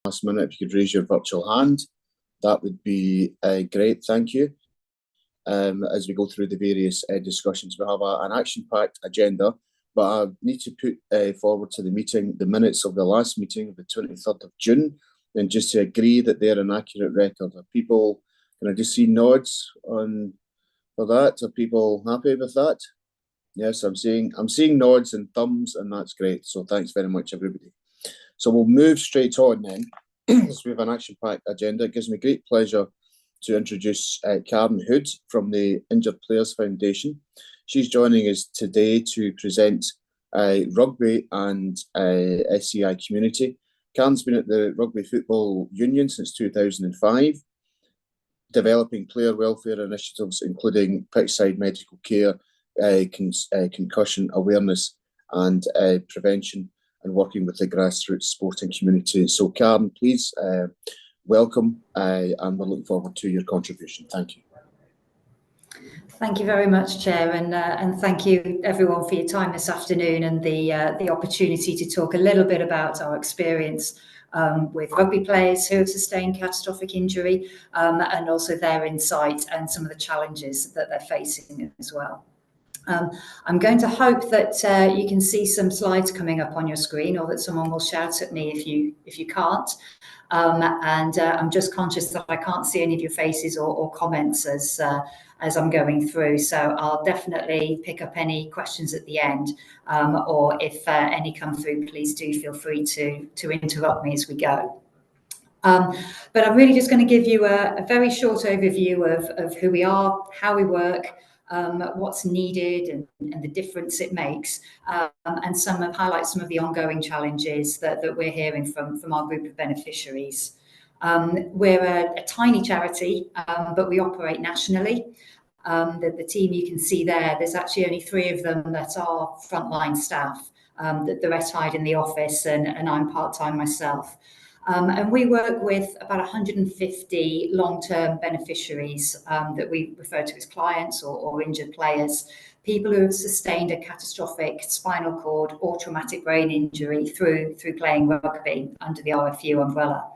last minute, if you could raise your virtual hand, that would be great. Thank you. As we go through the various discussions, we have an action-packed agenda, but I need to put forward to the meeting the minutes of the last meeting of the 23rd of June, and just to agree that they're an accurate record. Are people, can I just see nods on for that? Are people happy with that? Yes, I'm seeing nods and thumbs, and that's great. So thanks very much, everybody. So we'll move straight on then. So we have an action-packed agenda. It gives me great pleasure to introduce Karen Hood from the Injured Players Foundation. She's joining us today to present rugby and SCI community. Karen's been at the Rugby Football Union since 2005, developing player welfare initiatives, including pitchside medical care, concussion awareness and prevention, and working with the grassroots sporting community. So Karen, please welcome, and we're looking forward to your contribution. Thank you. Thank you very much, Chair, and thank you everyone for your time this afternoon and the opportunity to talk a little bit about our experience with rugby players who have sustained catastrophic injury, and also their insight and some of the challenges that they're facing as well. I'm going to hope that you can see some slides coming up on your screen, or that someone will shout at me if you can't. I'm just conscious that I can't see any of your faces or comments as I'm going through. So I'll definitely pick up any questions at the end, or if any come through, please do feel free to interrupt me as we go. But I'm really just going to give you a very short overview of who we are, how we work, what's needed and the difference it makes, and highlight some of the ongoing challenges that we're hearing from our group of beneficiaries. We're a tiny charity, but we operate nationally. The team you can see there's actually only 3 of them that are frontline staff. The rest hide in the office, and I'm part-time myself. And we work with about 150 long-term beneficiaries that we refer to as clients or injured players, people who have sustained a catastrophic spinal cord or traumatic brain injury through playing rugby under the RFU umbrella.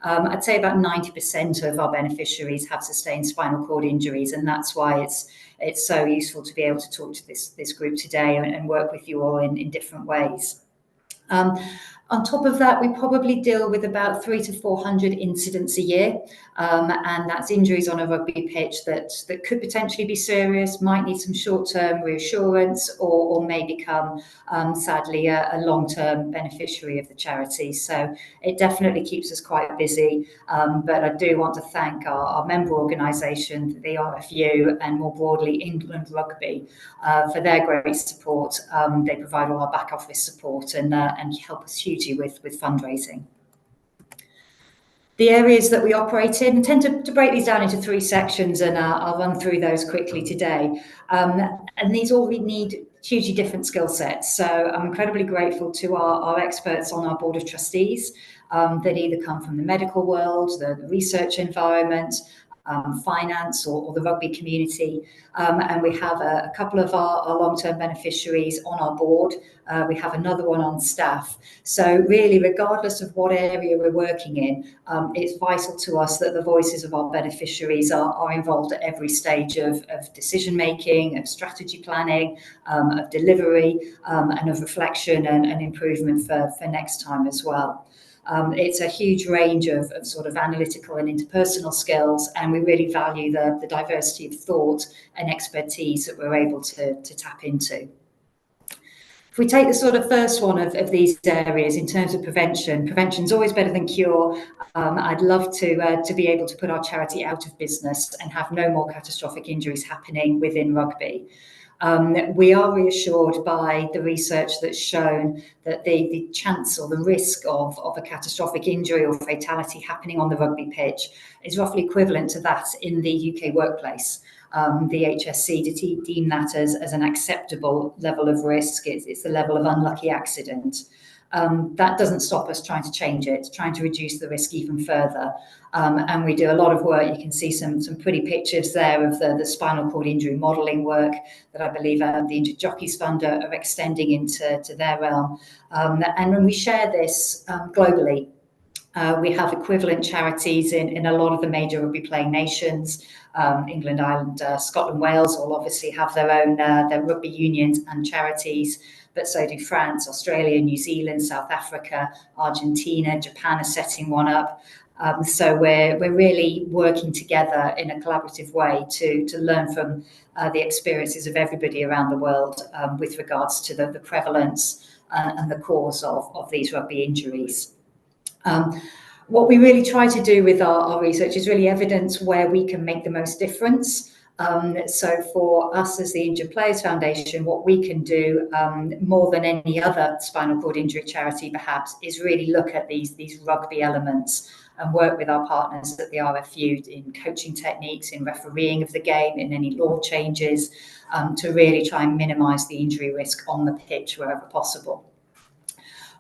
I'd say about 90% of our beneficiaries have sustained spinal cord injuries, and that's why it's so useful to be able to talk to this group today and work with you all in different ways. On top of that, we probably deal with about 300 to 400 incidents a year, and that's injuries on a rugby pitch that could potentially be serious, might need some short-term reassurance, or may become, sadly, a long-term beneficiary of the charity. So it definitely keeps us quite busy, but I do want to thank our member organisation, the RFU, and more broadly England Rugby, for their great support. They provide all our back office support and help us hugely with fundraising. The areas that we operate in, tend to break these down into 3 sections, and I'll run through those quickly today. And these all need hugely different skill sets. So I'm incredibly grateful to our experts on our board of trustees that either come from the medical world, the research environment, finance, or the rugby community, and we have a couple of our long-term beneficiaries on our board. We have another one on staff. So really, regardless of what area we're working in, it's vital to us that the voices of our beneficiaries are involved at every stage of decision making, of strategy planning, of delivery, and of reflection and improvement for next time as well. It's a huge range of sort of analytical and interpersonal skills, and we really value the diversity of thought and expertise that we're able to tap into. If we take the sort of first one of these areas in terms of prevention is always better than cure. I'd love to be able to put our charity out of business and have no more catastrophic injuries happening within rugby. We are reassured by the research that's shown that the chance or the risk of a catastrophic injury or fatality happening on the rugby pitch is roughly equivalent to that in the UK workplace. The HSC deem that as an acceptable level of risk. It's the level of unlucky accident. That doesn't stop us trying to change it, trying to reduce the risk even further. And we do a lot of work. You can see some pretty pictures there of the spinal cord injury modelling work that I believe the Injured Jockeys Fund are extending into their realm. And when we share this globally, We have equivalent charities in a lot of the major rugby playing nations. England, Ireland, Scotland, Wales all obviously have their own their rugby unions and charities, but so do France, Australia, New Zealand, South Africa, Argentina, Japan are setting one up. So we're really working together in a collaborative way to learn from the experiences of everybody around the world with regards to the prevalence and the cause of these rugby injuries. What we really try to do with our research is really evidence where we can make the most difference. So for us as the Injured Players Foundation, what we can do more than any other spinal cord injury charity perhaps is really look at these rugby elements and work with our partners at the RFU in coaching techniques, in refereeing of the game, in any law changes, to really try and minimise the injury risk on the pitch wherever possible.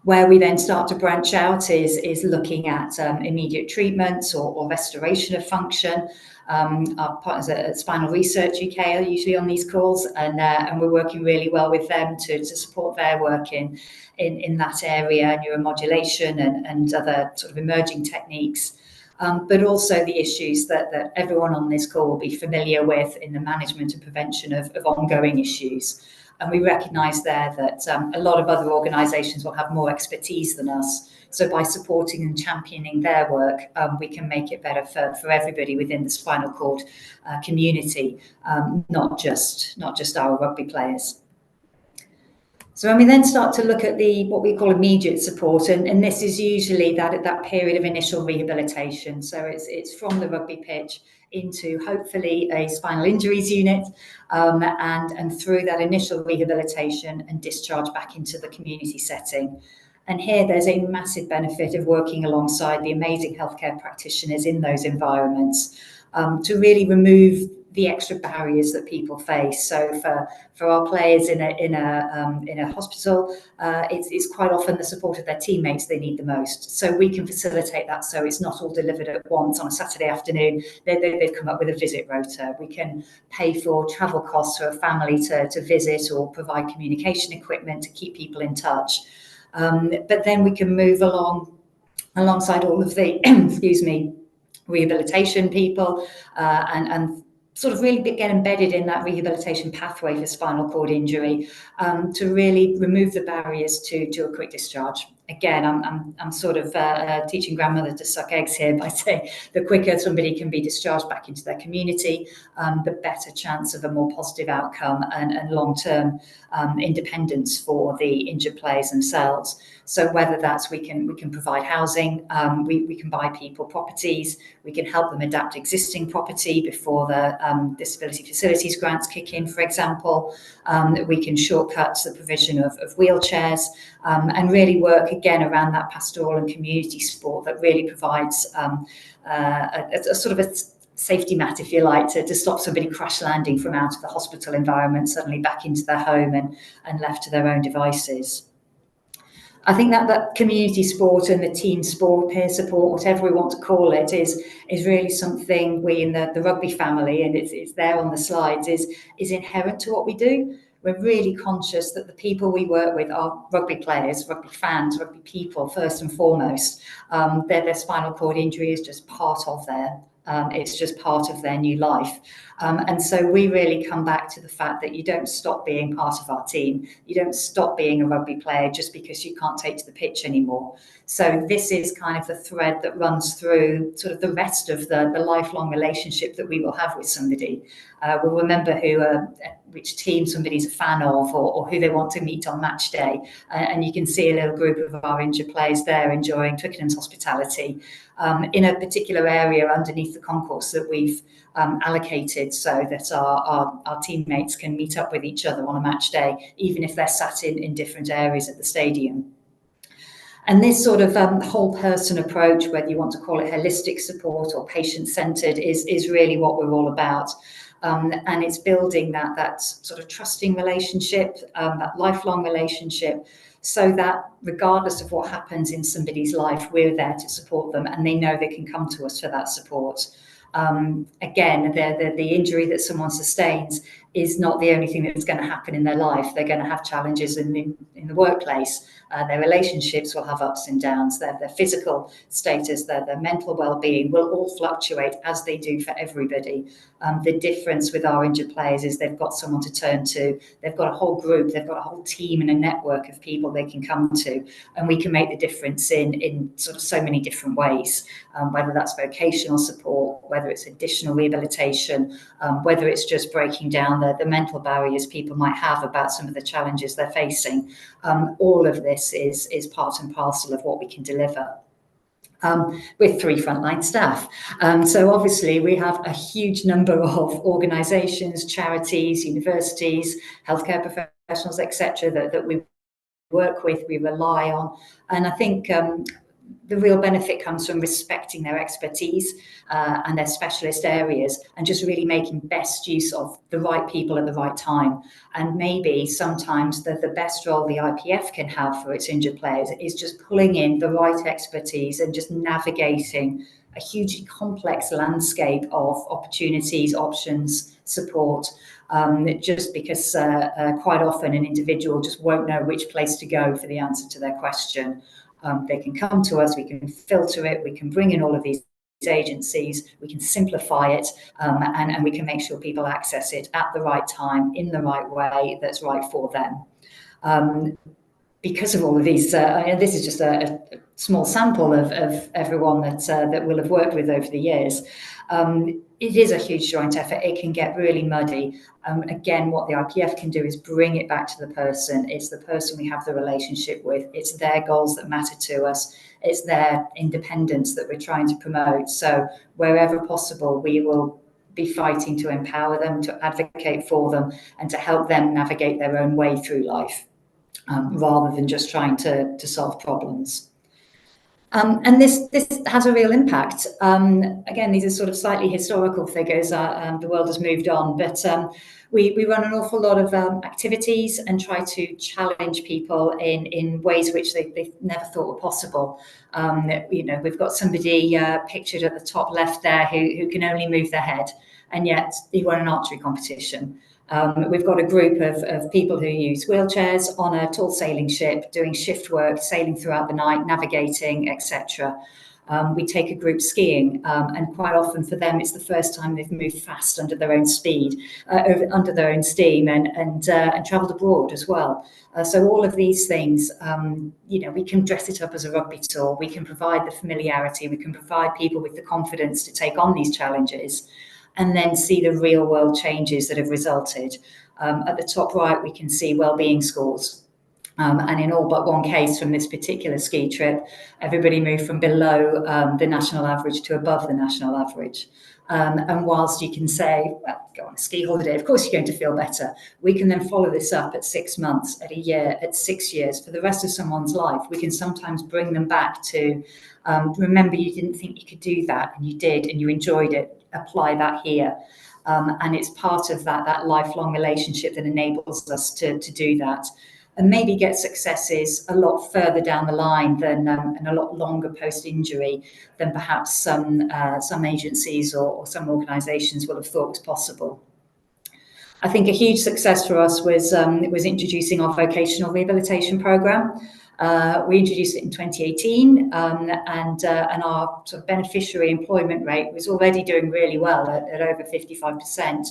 Where we then start to branch out is looking at immediate treatments or restoration of function. Our partners at Spinal Research UK are usually on these calls, and we're working really well with them to support their work in that area, neuromodulation and other sort of emerging techniques. But also the issues that everyone on this call will be familiar with in the management and prevention of ongoing issues. And we recognise there that a lot of other organisations will have more expertise than us. So by supporting and championing their work, we can make it better for everybody within the spinal cord community, not just our rugby players. So when we then start to look at what we call immediate support, and this is usually that period of initial rehabilitation. So it's from the rugby pitch into hopefully a spinal injuries unit, and through that initial rehabilitation and discharge back into the community setting. And here there's a massive benefit of working alongside the amazing healthcare practitioners in those environments to really remove the extra barriers that people face. So for our players in a hospital, it's quite often the support of their teammates they need the most. So we can facilitate that, so it's not all delivered at once on a Saturday afternoon. They've come up with a visit rota. We can pay for travel costs for a family to visit, or provide communication equipment to keep people in touch. But then we can move alongside all of the excuse me, rehabilitation people and sort of really get embedded in that rehabilitation pathway for spinal cord injury, to really remove the barriers to a quick discharge. Again, I'm sort of teaching grandmother to suck eggs here by saying the quicker somebody can be discharged back into their community, the better chance of a more positive outcome and long-term independence for the injured players themselves. So whether that's we can provide housing, we can buy people properties, we can help them adapt existing property before the disability facilities grants kick in, for example. We can shortcut the provision of wheelchairs, and really work again around that pastoral and community support that really provides a sort of a safety mat, if you like, to stop somebody crash landing from out of the hospital environment suddenly back into their home and left to their own devices. I think that community sport and the team sport, peer support, whatever we want to call it, is really something we in the rugby family, and it's there on the slides, is inherent to what we do. We're really conscious that the people we work with are rugby players, rugby fans, rugby people, first and foremost. Their spinal cord injury is just part of it's just part of their new life. And so we really come back to the fact that you don't stop being part of our team. You don't stop being a rugby player just because you can't take to the pitch anymore. So this is kind of the thread that runs through sort of the rest of the lifelong relationship that we will have with somebody. We'll remember which team somebody's a fan of, or who they want to meet on match day. And you can see a little group of our injured players there enjoying Twickenham's hospitality in a particular area underneath the concourse that we've allocated, so that our teammates can meet up with each other on a match day, even if they're sat in different areas of the stadium. And this sort of whole person approach, whether you want to call it holistic support or patient-centered, is really what we're all about. And it's building that sort of trusting relationship, that lifelong relationship, so that regardless of what happens in somebody's life, we're there to support them and they know they can come to us for that support. Again, the injury that someone sustains is not the only thing that's going to happen in their life. They're going to have challenges in the workplace. Their relationships will have ups and downs. Their physical status, their mental well-being will all fluctuate, as they do for everybody. The difference with our injured players is they've got someone to turn to. They've got a whole group. They've got a whole team and a network of people they can come to, and we can make the difference in sort of so many different ways. Whether that's vocational support, whether it's additional rehabilitation, whether it's just breaking down the mental barriers people might have about some of the challenges they're facing. All of this is part and parcel of what we can deliver. With 3 frontline staff. So obviously we have a huge number of organisations, charities, universities, healthcare professionals, etc., that we work with, we rely on. And I think the real benefit comes from respecting their expertise and their specialist areas, and just really making best use of the right people at the right time. And maybe sometimes the best role the IPF can have for its injured players is just pulling in the right expertise and just navigating a hugely complex landscape of opportunities, options, support, just because quite often an individual just won't know which place to go for the answer to their question. They can come to us, we can filter it, we can bring in all of these agencies, we can simplify it, and we can make sure people access it at the right time, in the right way, that's right for them. Because of all of these, this is just a small sample of everyone that we'll have worked with over the years. It is a huge joint effort. It can get really muddy. Again, what the IPF can do is bring it back to the person. It's the person we have the relationship with. It's their goals that matter to us. It's their independence that we're trying to promote. So wherever possible, we will be fighting to empower them, to advocate for them, and to help them navigate their own way through life, rather than just trying to solve problems. And this has a real impact. Again, these are sort of slightly historical figures. The world has moved on, but we run an awful lot of activities and try to challenge people in ways which they never thought were possible. We've got somebody pictured at the top left there who can only move their head, and yet he won an archery competition. We've got a group of people who use wheelchairs on a tall sailing ship, doing shift work, sailing throughout the night, navigating, etc. We take a group skiing, and quite often for them it's the first time they've moved fast under their own speed, under their own steam, and travelled abroad as well. So all of these things, we can dress it up as a rugby tour. We can provide the familiarity. We can provide people with the confidence to take on these challenges, and then see the real world changes that have resulted. At the top right, we can see wellbeing scores. And in all but one case from this particular ski trip, everybody moved from below the national average to above the national average. And whilst you can say, well, go on a ski holiday, of course you're going to feel better, we can then follow this up at 6 months, at a year, at 6 years, for the rest of someone's life. We can sometimes bring them back to, remember you didn't think you could do that, and you did, and you enjoyed it. Apply that here. And it's part of that lifelong relationship that enables us to do that, and maybe get successes a lot further down the line than and a lot longer post-injury than perhaps some agencies or some organisations will have thought was possible. I think a huge success for us was introducing our vocational rehabilitation programme. We introduced it in 2018, and our sort of beneficiary employment rate was already doing really well at over 55%,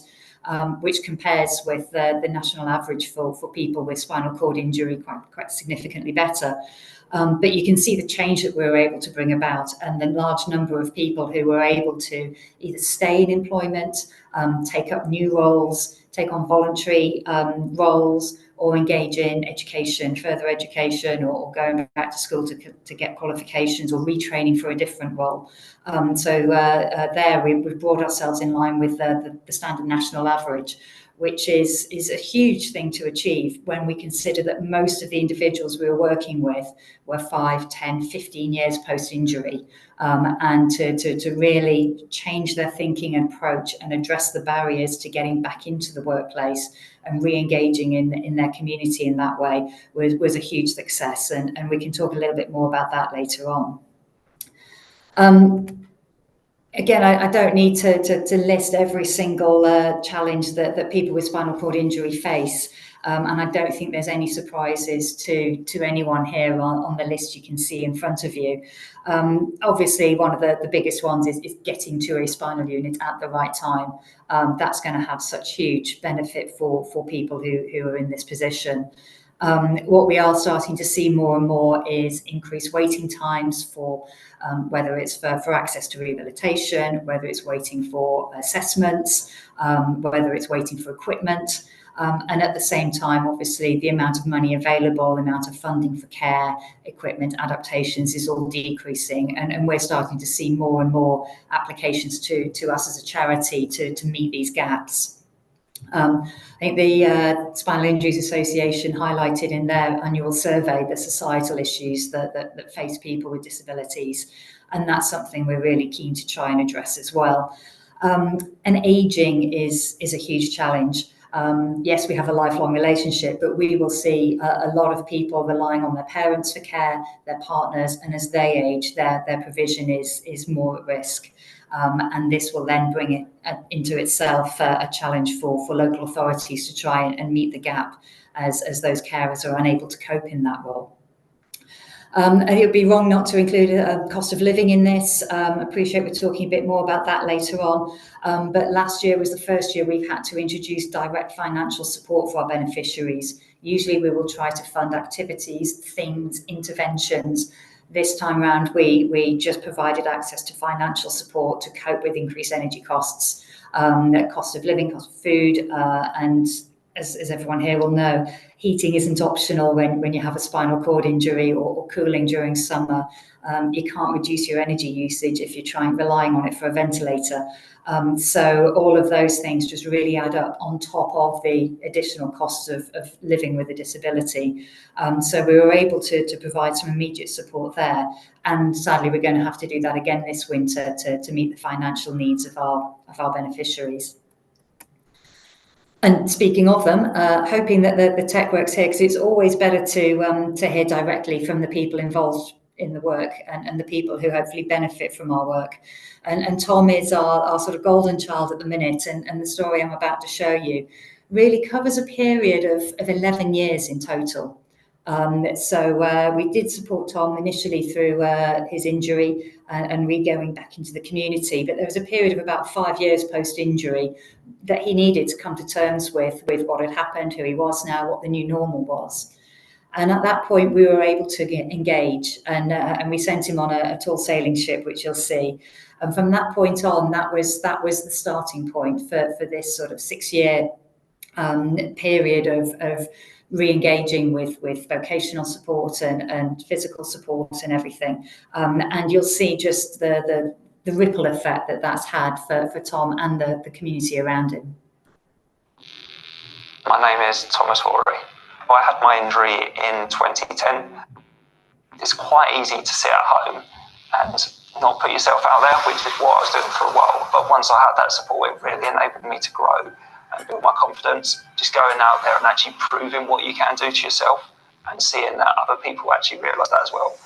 which compares with the national average for people with spinal cord injury quite significantly better. But you can see the change that we were able to bring about, and the large number of people who were able to either stay in employment, take up new roles, take on voluntary roles, or engage in education, further education, or going back to school to get qualifications, or retraining for a different role. So there we've brought ourselves in line with the standard national average, which is a huge thing to achieve when we consider that most of the individuals we were working with were 5, 10, 15 years post-injury, and to really change their thinking and approach and address the barriers to getting back into the workplace and re-engaging in their community in that way was a huge success, and, we can talk a little bit more about that later on. Again, I don't need to list every single challenge that people with spinal cord injury face. And I don't think there's any surprises to anyone here on the list you can see in front of you. Obviously, one of the biggest ones is getting to a spinal unit at the right time. That's going to have such huge benefit for people who are in this position. What we are starting to see more and more is increased waiting times for whether it's for access to rehabilitation, whether it's waiting for assessments, whether it's waiting for equipment. And at the same time, obviously, the amount of money available, the amount of funding for care, equipment, adaptations is all decreasing. And we're starting to see more and more applications to us as a charity to meet these gaps. I think the Spinal Injuries Association highlighted in their annual survey the societal issues that face people with disabilities, and that's something we're really keen to try and address as well. And ageing is a huge challenge. Yes, we have a lifelong relationship, but we will see a lot of people relying on their parents for care, their partners, and as they age, their provision is more at risk. And this will then bring it into itself a challenge for local authorities to try and meet the gap as those carers are unable to cope in that role. It would be wrong not to include a cost of living in this. Appreciate we're talking a bit more about that later on. But last year was the first year we've had to introduce direct financial support for our beneficiaries. Usually we will try to fund activities, things, interventions. This time around, we just provided access to financial support to cope with increased energy costs, cost of living, cost of food, and as everyone here will know, heating isn't optional when you have a spinal cord injury or cooling during summer. You can't reduce your energy usage if you're relying on it for a ventilator. So all of those things just really add up on top of the additional costs of living with a disability. So we were able to provide some immediate support there. And sadly, we're going to have to do that again this winter to meet the financial needs of our beneficiaries. And speaking of them, hoping that the tech works here, because it's always better to hear directly from the people involved in the work and the people who hopefully benefit from our work. And Tom is our sort of golden child at the minute, and the story I'm about to show you really covers a period of 11 years in total. So we did support Tom initially through his injury and re-going back into the community, but there was a period of about 5 years post-injury that he needed to come to terms with what had happened, who he was now, what the new normal was. And at that point, we were able to engage, and we sent him on a tall sailing ship, which you'll see. And from that point on, that was the starting point for this sort of 6-year period of re-engaging with vocational support and physical support and everything. And you'll see just the ripple effect that's had for Tom and the community around him. My name is Thomas Horry. I had my injury in 2010. It's quite easy to sit at home and not put yourself out there, which is what I was doing for a while. But once I had that support, it really enabled me to grow and build my confidence. Just going out there and actually proving what you can do to yourself and seeing that other people actually realise that as well.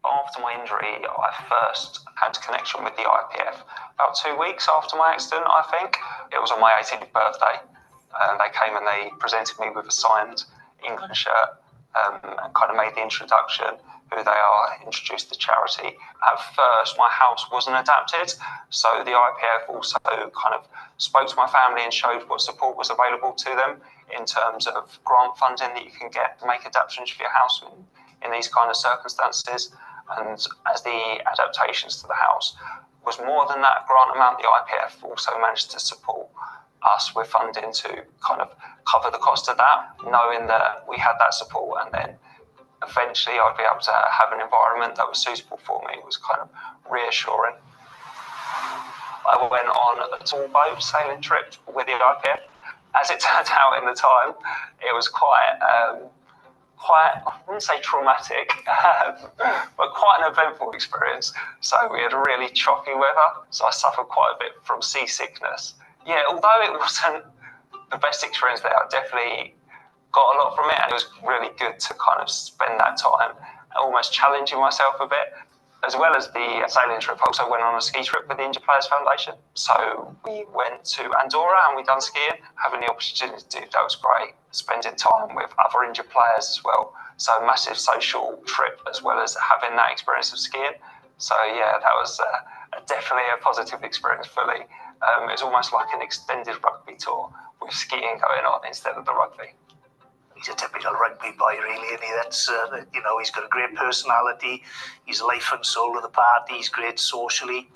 After my injury, I first had a connection with the IPF about 2 weeks after my accident, I think. It was on my 18th birthday. They came and they presented me with a signed England shirt and kind of made the introduction, who they are, introduced the charity. At first, my house wasn't adapted, so the IPF also kind of spoke to my family and showed what support was available to them in terms of grant funding that you can get to make adaptations for your house in these kind of circumstances. And as the adaptations to the house was more than that grant amount, the IPF also managed to support us with funding to kind of cover the cost of that, knowing that we had that support, and then eventually I'd be able to have an environment that was suitable for me. It was kind of reassuring. I went on a tall boat sailing trip with the IPF. As it turned out in the time, it was quite quite, I wouldn't say traumatic, but quite an eventful experience. So we had really choppy weather, so I suffered quite a bit from seasickness. Yeah, although it wasn't the best experience there, I definitely got a lot from it, and it was really good to kind of spend that time almost challenging myself a bit. As well as the sailing trip, I also went on a ski trip with the Injured Players Foundation. So we went to Andorra and we done skiing. Having the opportunity to do that was great. Spending time with other injured players as well. So a massive social trip as well as having that experience of skiing. So yeah, that was definitely a positive experience fully. It was almost like an extended rugby tour with skiing going on instead of the rugby. He's a typical rugby boy, really, and that's he's got a great personality. He's life and soul of the party. He's great socially.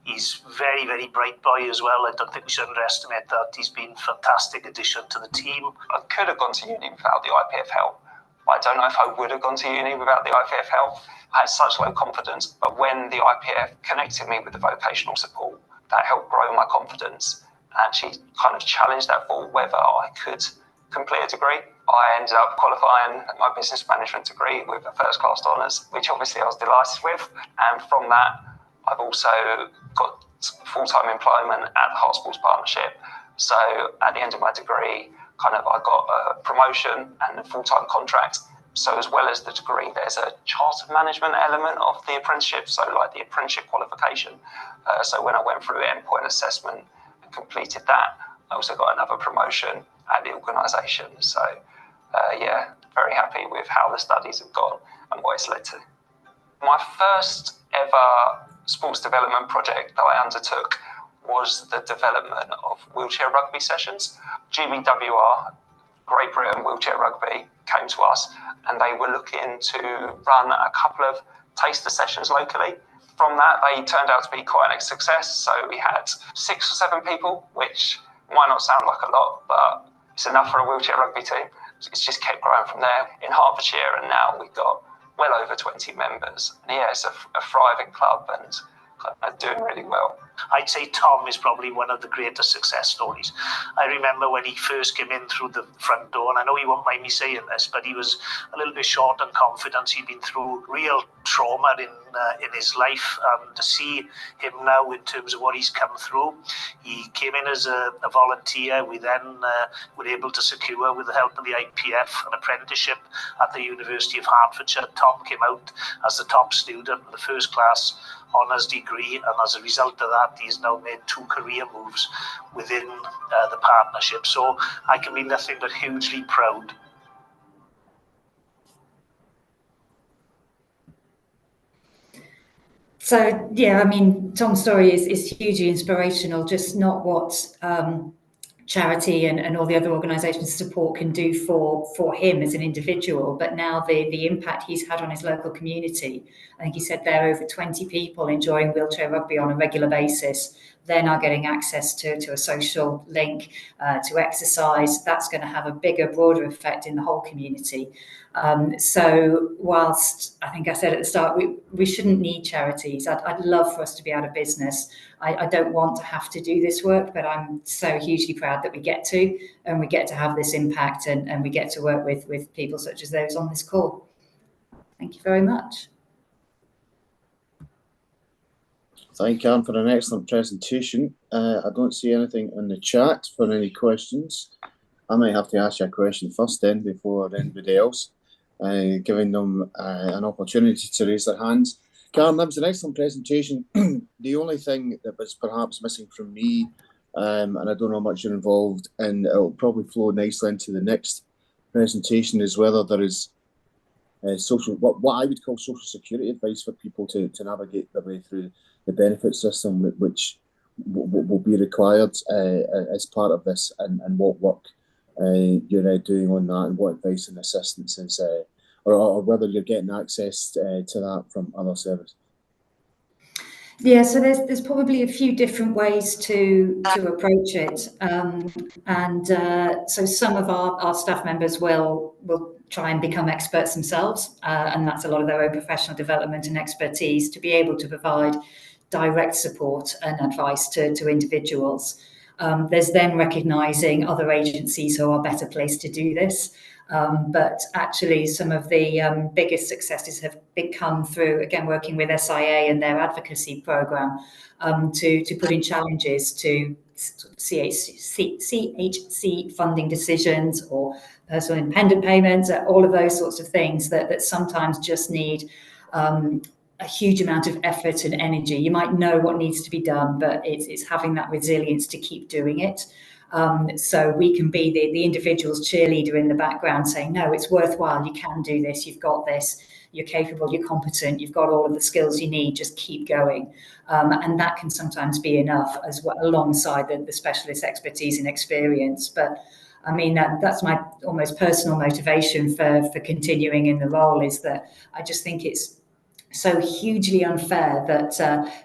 He's very, very bright boy as well. I don't think we should underestimate that. He's been a fantastic addition to the team. I could have gone to uni without the IPF help. I don't know if I would have gone to uni without the IPF help. I had such low confidence, but when the IPF connected me with the vocational support, that helped grow my confidence and actually kind of challenged that for whether I could complete a degree. I ended up qualifying my business management degree with a first class honours, which obviously I was delighted with. And from that, I've also got full-time employment at the Heart Sports Partnership. So at the end of my degree, I got a promotion and a full-time contract. So as well as the degree, there's a charter management element of the apprenticeship, so like the apprenticeship qualification. So when I went through endpoint assessment and completed that, I also got another promotion at the organisation. So very happy with how the studies have gone and what it's led to. My first ever sports development project that I undertook was the development of wheelchair rugby sessions. GBWR, Great Britain Wheelchair Rugby, came to us and they were looking to run a couple of taster sessions locally. From that, they turned out to be quite a success. So we had 6 or 7 people, which might not sound like a lot, but it's enough for a wheelchair rugby team. It's just kept growing from there in Hertfordshire, and now we've got well over 20 members. And yeah, it's a thriving club and doing really well. I'd say Tom is probably one of the greatest success stories. I remember when he first came in through the front door, and I know he won't mind me saying this, but he was a little bit short on confidence. He'd been through real trauma in his life. To see him now in terms of what he's come through, he came in as a volunteer. We then were able to secure, with the help of the IPF, an apprenticeship at the University of Hertfordshire. Tom came out as the top student with the first class honours degree, and as a result of that, he's now made 2 career moves within the partnership. So I can be nothing but hugely proud. So, yeah, I mean, Tom's story is hugely inspirational, just not what charity and all the other organisations support can do for him as an individual, but now the impact he's had on his local community. I think he said there are over 20 people enjoying wheelchair rugby on a regular basis. They're now getting access to a social link, to exercise. That's going to have a bigger, broader effect in the whole community. So whilst I think I said at the start, we shouldn't need charities. I'd love for us to be out of business. I don't want to have to do this work, but I'm so hugely proud that we get to, and we get to have this impact, and we get to work with people such as those on this call. Thank you very much. Thank you, Anne, for an excellent presentation. I don't see anything in the chat for any questions. I might have to ask you a question first then before anybody else, giving them an opportunity to raise their hands. Karen, that was an excellent presentation. The only thing that was perhaps missing from me, and I don't know how much you're involved in, it'll probably flow nicely into the next presentation, is whether there is what I would call social security advice for people to navigate their way through the benefit system, which will be required as part of this, and what work you're doing on that, and what advice and assistance is, or whether you're getting access to that from other services. Yeah, so there's probably a few different ways to approach it, so some of our staff members will try and become experts themselves, and that's a lot of their own professional development and expertise to be able to provide direct support and advice to individuals. There's then recognising other agencies who are better placed to do this. But actually some of the biggest successes have come through, again, working with SIA and their advocacy program, to put in challenges to CHC funding decisions or personal independent payments, all of those sorts of things that sometimes just need a huge amount of effort and energy. You might know what needs to be done, but it's having that resilience to keep doing it. So we can be the individual's cheerleader in the background saying, no, it's worthwhile, you can do this, you've got this, you're capable, you're competent, you've got all of the skills you need, just keep going. And that can sometimes be enough as well, alongside the specialist expertise and experience. But I mean, that's my almost personal motivation for continuing in the role, is that I just think it's so hugely unfair that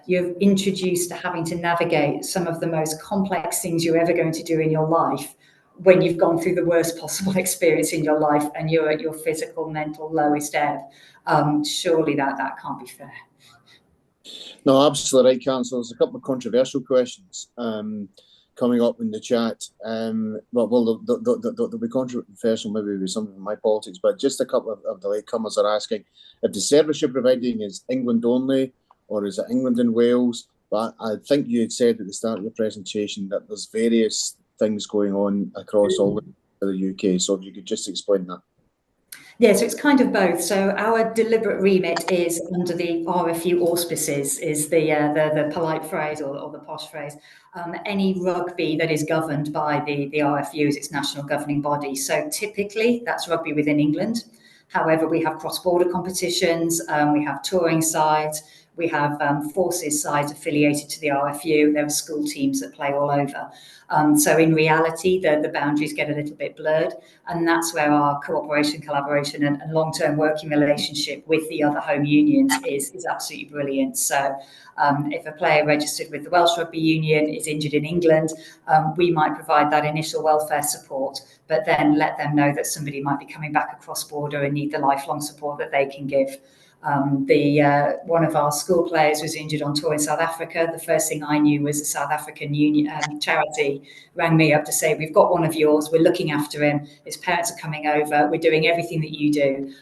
you're introduced to having to navigate some of the most complex things you're ever going to do in your life when you've gone through the worst possible experience in your life and you're at your physical, mental lowest ebb. Surely that can't be fair. No, absolutely right, Councillor. There's a couple of controversial questions coming up in the chat. Well, they'll be controversial maybe with some of my politics, but just a couple of the latecomers are asking if the service you're providing is England only, or is it England and Wales? But I think you had said at the start of your presentation that there's various things going on across all the UK. So if you could just explain that. Yeah, so it's kind of both. So our deliberate remit is under the RFU auspices, is the polite phrase or the posh phrase. Any rugby that is governed by the RFU is its national governing body. So typically that's rugby within England. However, we have cross-border competitions, we have touring sides, we have forces sides affiliated to the RFU. There are school teams that play all over. So in reality, the boundaries get a little bit blurred, and that's where our cooperation, collaboration, and long-term working relationship with the other home unions is absolutely brilliant. So if a player registered with the Welsh Rugby Union is injured in England, we might provide that initial welfare support, but then let them know that somebody might be coming back across border and need the lifelong support that they can give. One of our school players was injured on tour in South Africa. The first thing I knew was the South African Union charity rang me up to say, we've got one of yours, we're looking after him, his parents are coming over, we're doing everything that you do.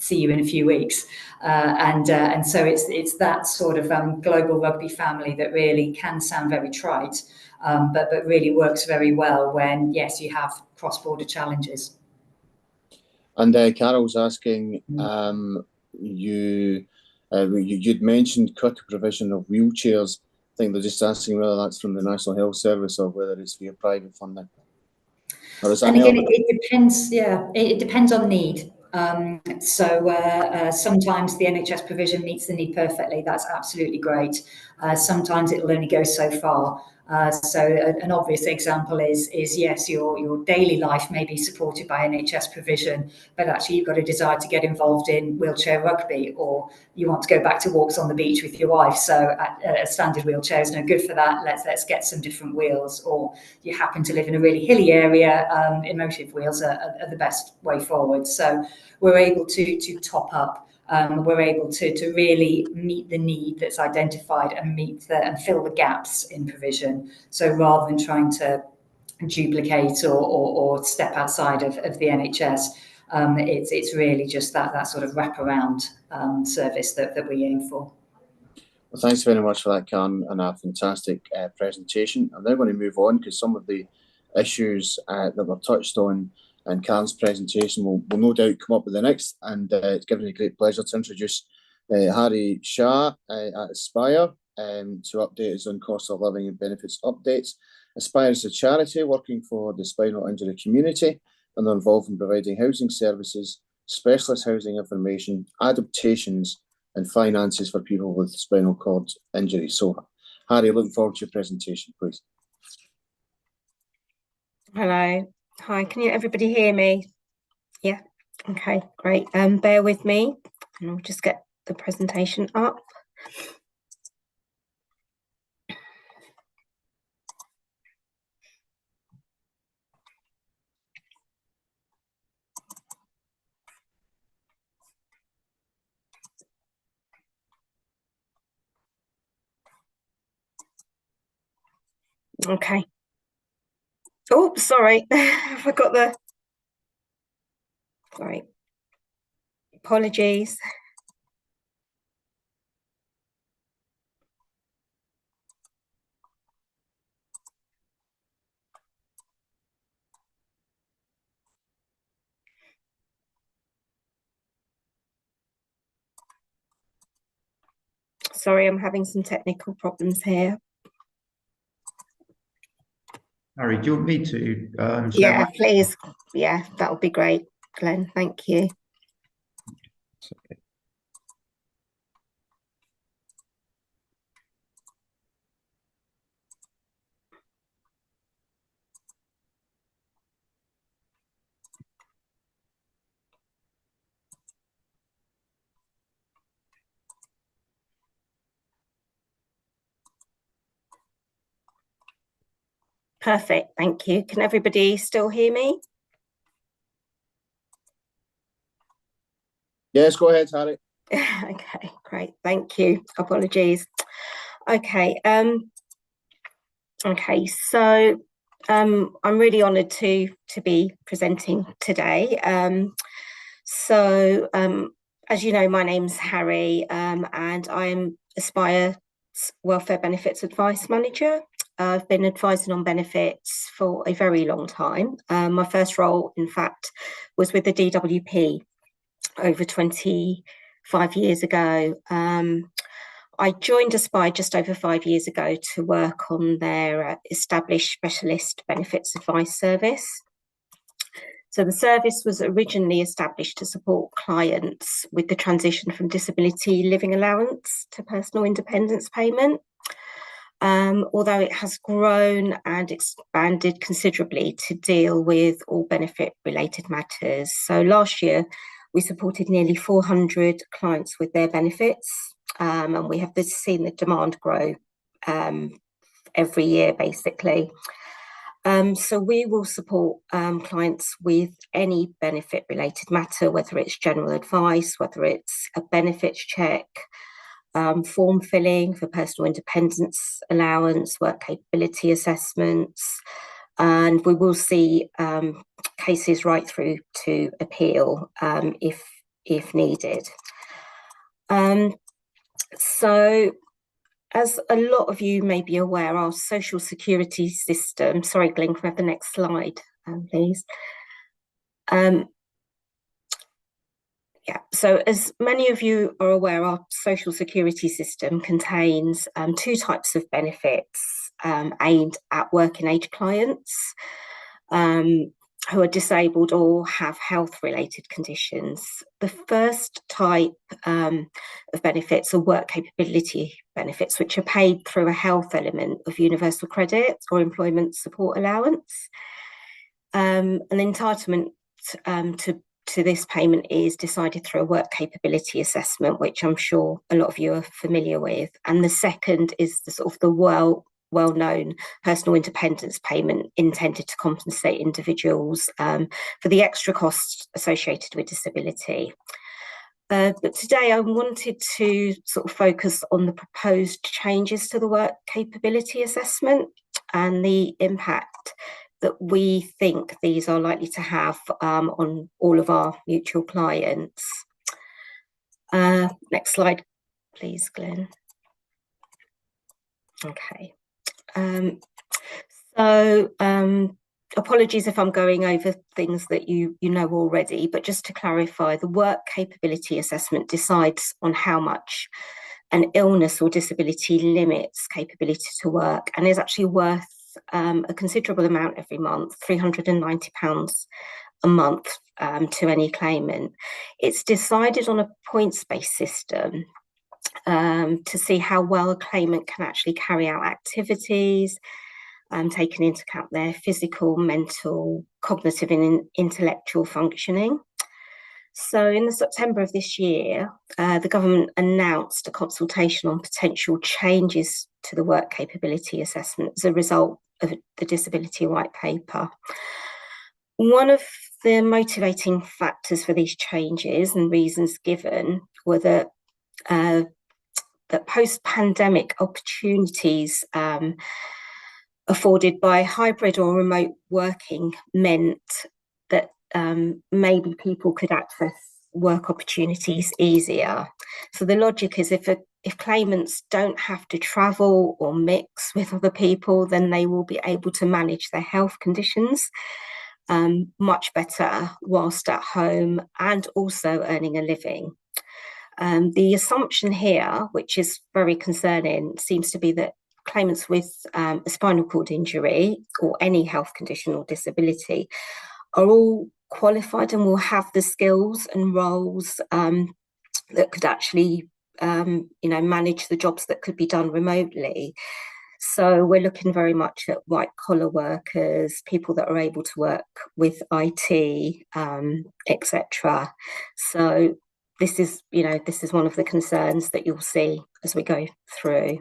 See you in a few weeks. And so it's that sort of global rugby family that really can sound very trite, but really works very well when, yes, you have cross-border challenges. And Carol's asking, you'd mentioned quicker provision of wheelchairs. I think they're just asking whether that's from the National Health Service or whether it's via private funding. And again, it depends. Yeah, it depends on need. Sometimes the NHS provision meets the need perfectly. That's absolutely great. Sometimes it'll only go so far. So an obvious example is yes, your daily life may be supported by NHS provision, but actually you've got a desire to get involved in wheelchair rugby, or you want to go back to walks on the beach with your wife. So a standard wheelchair is no good for that. Let's get some different wheels. Or you happen to live in a really hilly area, emotive wheels are the best way forward. So we're able to top up. We're able to really meet the need that's identified and fill the gaps in provision. So rather than trying to duplicate or step outside of the NHS, it's really just that sort of wraparound service that we aim for. Well, thanks very much for that, Karen, and a fantastic presentation. I'm now going to move on because some of the issues that were touched on in Karen's presentation will no doubt come up with the next, and it's given me great pleasure to introduce Harry Shah at Aspire to update us on cost of living and benefits updates. Aspire is a charity working for the spinal injury community, and they're involved in providing housing services, specialist housing information, adaptations, and finances for people with spinal cord injury. So, Harry, looking forward to your presentation, please. Hello. Hi, can everybody hear me? Yeah, okay, great. Bear with me and I'll just get the presentation up. Okay. Oh, sorry, I forgot the Right. Apologies. Sorry, I'm having some technical problems here. Harry, do you want me to share Yeah, my- please. Yeah, that would be great, Glenn. Thank you. Perfect, thank you. Can everybody still hear me? Yes, go ahead, Harry. Okay, great, thank you. Apologies. Okay, so I'm really honoured to be presenting today. As you know, my name's Harry, and I'm Aspire Welfare Benefits Advice Manager. I've been advising on benefits for a very long time. My first role, in fact, was with the DWP over 25 years ago. I joined Aspire just over 5 years ago to work on their established specialist benefits advice service. So the service was originally established to support clients with the transition from disability living allowance to personal independence payment. Although it has grown and expanded considerably to deal with all benefit related matters. So last year, we supported nearly 400 clients with their benefits, and we have seen the demand grow every year, basically. So we will support clients with any benefit related matter, whether it's general advice, whether it's a benefits check, form filling for personal independence allowance, work capability assessments, and we will see cases right through to appeal if needed. So as a lot of you may be aware, our social security system, sorry Glenn, can we have the next slide, please? Yeah, so as many of you are aware, our social security system contains two types of benefits aimed at working age clients who are disabled or have health-related conditions. The first type of benefits are work capability benefits, which are paid through a health element of universal credit or employment support allowance. An entitlement to this payment is decided through a work capability assessment, which I'm sure a lot of you are familiar with. And the second is the sort of the well-known personal independence payment intended to compensate individuals for the extra costs associated with disability. But today I wanted to sort of focus on the proposed changes to the work capability assessment and the impact that we think these are likely to have on all of our mutual clients. Next slide, please, Glenn. Okay. Apologies if I'm going over things that you know already, but just to clarify, the work capability assessment decides on how much an illness or disability limits capability to work and is actually worth a considerable amount every month, £390 a month to any claimant. It's decided on a points-based system to see how well a claimant can actually carry out activities, taking into account their physical, mental, cognitive and intellectual functioning. So in the September of this year, the government announced a consultation on potential changes to the work capability assessment as a result of the Disability White Paper. One of the motivating factors for these changes and reasons given were that post-pandemic opportunities afforded by hybrid or remote working meant that maybe people could access work opportunities easier. So the logic is if claimants don't have to travel or mix with other people, then they will be able to manage their health conditions much better whilst at home and also earning a living. The assumption here, which is very concerning, seems to be that claimants with a spinal cord injury or any health condition or disability are all qualified and will have the skills and roles that could actually manage the jobs that could be done remotely. So we're looking very much at white collar workers, people that are able to work with IT, etc. So this is one of the concerns that you'll see as we go through.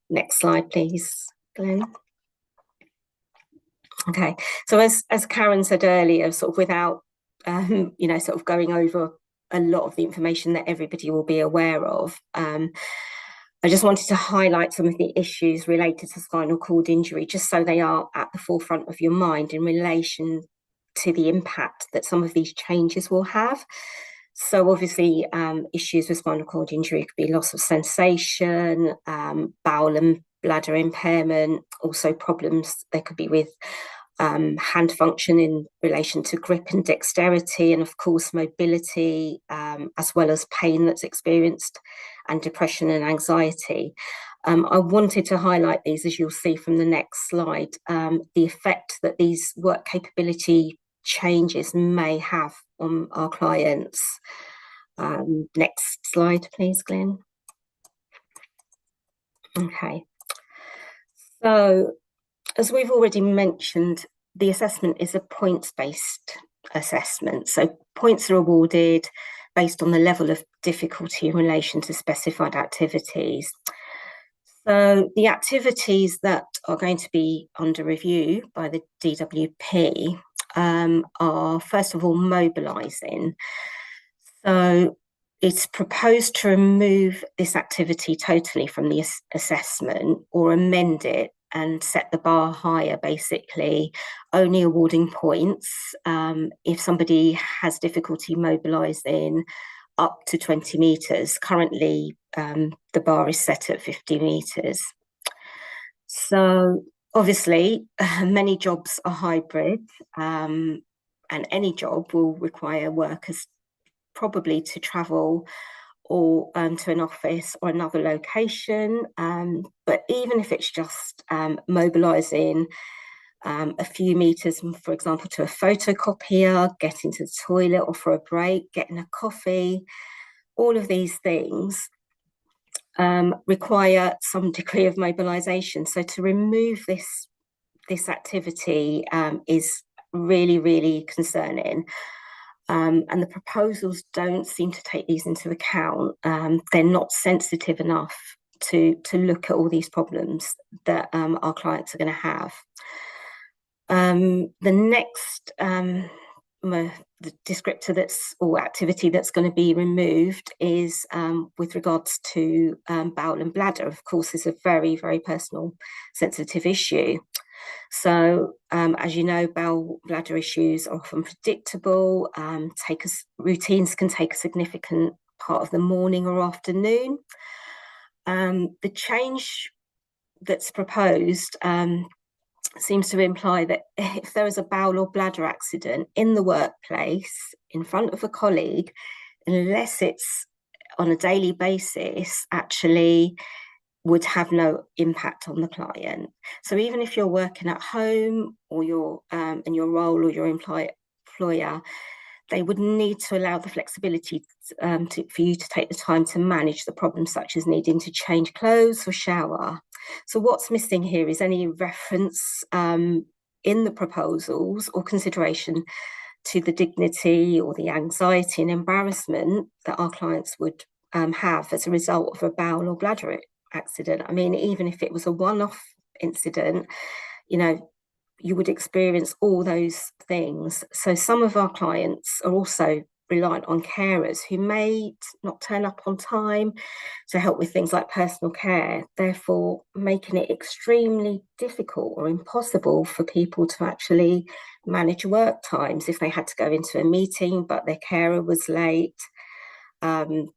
Next slide, please, Glenn. Okay, so as Karen said earlier, sort of without sort of going over a lot of the information that everybody will be aware of, I just wanted to highlight some of the issues related to spinal cord injury, just so they are at the forefront of your mind in relation to the impact that some of these changes will have. So obviously, issues with spinal cord injury could be loss of sensation, bowel and bladder impairment, also problems there could be with hand function in relation to grip and dexterity, and of course mobility, as well as pain that's experienced, and depression and anxiety. I wanted to highlight these, as you'll see from the next slide, the effect that these work capability changes may have on our clients. Next slide, please, Glenn. Okay. So, as we've already mentioned, the assessment is a points-based assessment. So points are awarded based on the level of difficulty in relation to specified activities. So the activities that are going to be under review by the DWP are, first of all, mobilising. So it's proposed to remove this activity totally from the assessment or amend it and set the bar higher, basically, only awarding points if somebody has difficulty mobilising up to 20 metres. Currently, the bar is set at 50 metres. So obviously, many jobs are hybrid, and any job will require workers probably to travel or to an office or another location. But even if it's just mobilising a few metres, for example, to a photocopier, getting to the toilet or for a break, getting a coffee, all of these things require some degree of mobilisation. So to remove this activity is really, really concerning. And the proposals don't seem to take these into account. They're not sensitive enough to look at all these problems that our clients are going to have. The next the descriptor or activity that's going to be removed is with regards to bowel and bladder. Of course, is a very, very personal, sensitive issue. So, as you know, bowel bladder issues are often predictable. Routines can take a significant part of the morning or afternoon. The change that's proposed seems to imply that if there is a bowel or bladder accident in the workplace in front of a colleague, unless it's on a daily basis, actually would have no impact on the client. So even if you're working at home or you're in your role or your employer, they would need to allow the flexibility for you to take the time to manage the problems, such as needing to change clothes or shower. So what's missing here is any reference in the proposals or consideration to the dignity or the anxiety and embarrassment that our clients would have as a result of a bowel or bladder accident. I mean, even if it was a one-off incident, you would experience all those things. So some of our clients are also reliant on carers who may not turn up on time to help with things like personal care, therefore making it extremely difficult or impossible for people to actually manage work times if they had to go into a meeting but their carer was late. You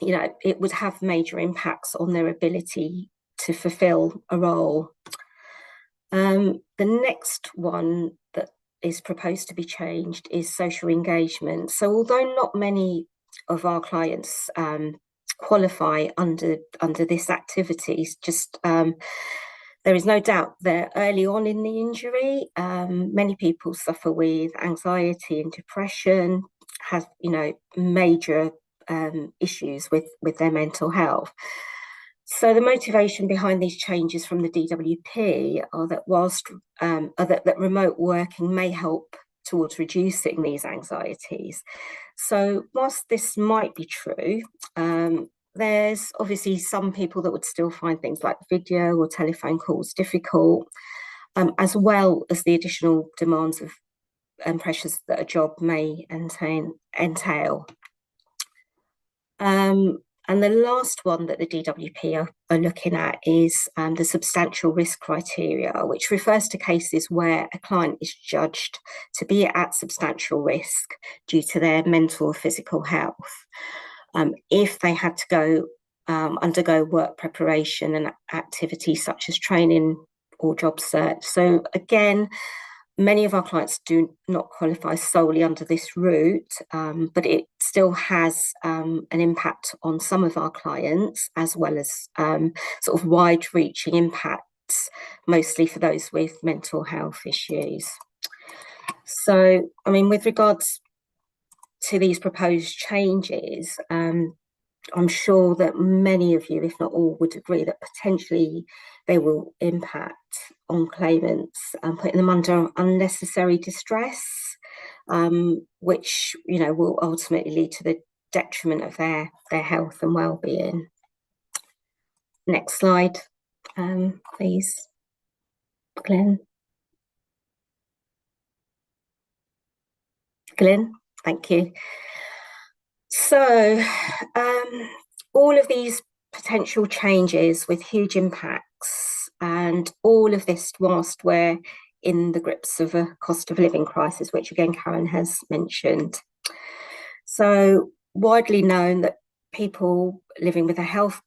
know, it would have major impacts on their ability to fulfill a role. The next one that is proposed to be changed is social engagement. So although not many of our clients qualify under this activity, there is no doubt that early on in the injury, many people suffer with anxiety and depression, have, you know, major issues with their mental health. So the motivation behind these changes from the DWP are that that remote working may help towards reducing these anxieties. So whilst this might be true, there's obviously some people that would still find things like video or telephone calls difficult, as well as the additional demands of and pressures that a job may entail. And the last one that the DWP are looking at is the substantial risk criteria, which refers to cases where a client is judged to be at substantial risk due to their mental or physical health, if they had to undergo work preparation and activities such as training or job search. So again, many of our clients do not qualify solely under this route, but it still has an impact on some of our clients, as well as sort of wide-reaching impacts, mostly for those with mental health issues. So, I mean, with regards to these proposed changes, I'm sure that many of you, if not all, would agree that potentially they will impact on claimants and putting them under unnecessary distress, which, you know, will ultimately lead to the detriment of their health and well-being. Next slide, please, Glenn. Glenn, thank you. So all of these potential changes with huge impacts, and all of this whilst we're in the grips of a cost of living crisis, which again Karen has mentioned. So widely known that people living with a health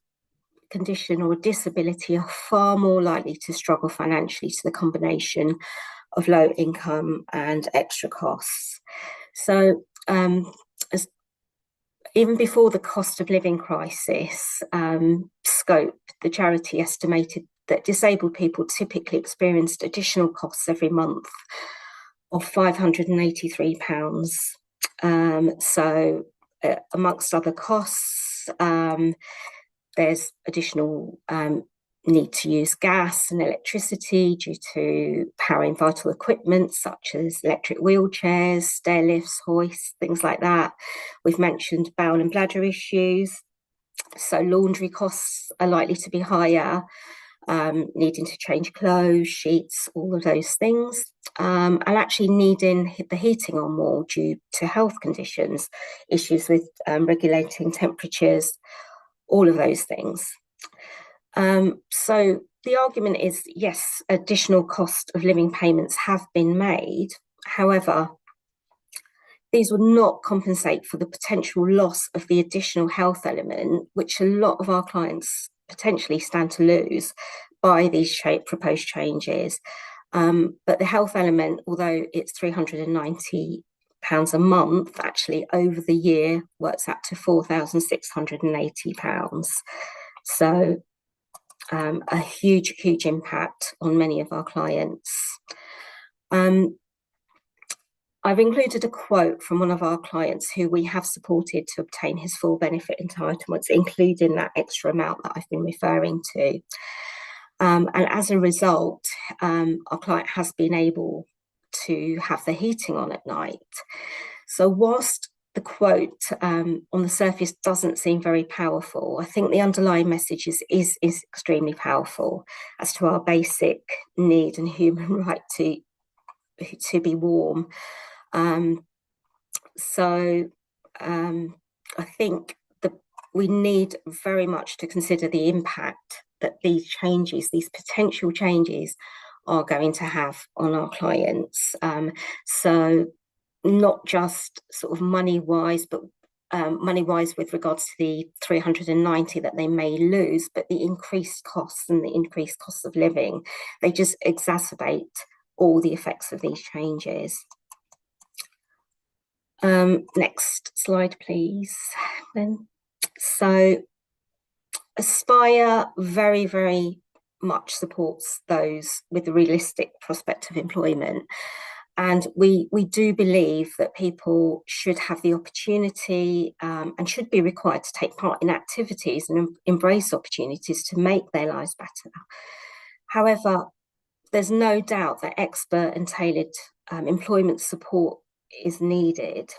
condition or a disability are far more likely to struggle financially to the combination of low income and extra costs. So even before the cost of living crisis scope, the charity estimated that disabled people typically experienced additional costs every month of £583. So amongst other costs, there's additional need to use gas and electricity due to powering vital equipment such as electric wheelchairs, stair lifts, hoists, things like that. We've mentioned bowel and bladder issues, so laundry costs are likely to be higher, needing to change clothes, sheets, all of those things, and actually needing the heating on more due to health conditions, issues with regulating temperatures, all of those things. So the argument is, yes, additional cost of living payments have been made. However, these would not compensate for the potential loss of the additional health element, which a lot of our clients potentially stand to lose by these proposed changes. But the health element, although it's £390 a month, actually over the year works out to £4,680. So a huge impact on many of our clients. I've included a quote from one of our clients who we have supported to obtain his full benefit entitlements, including that extra amount that I've been referring to. And as a result, our client has been able to have the heating on at night. So whilst the quote on the surface doesn't seem very powerful, I think the underlying message is extremely powerful as to our basic need and human right to be warm. So I think we need very much to consider the impact that these changes, these potential changes, are going to have on our clients. So not just sort of money-wise, but money-wise with regards to the 390 that they may lose, but the increased costs and the increased costs of living, they just exacerbate all the effects of these changes. Next slide, please. Then, so Aspire very, very much supports those with a realistic prospect of employment. And we do believe that people should have the opportunity and should be required to take part in activities and embrace opportunities to make their lives better. However, there's no doubt that expert and tailored employment support is needed.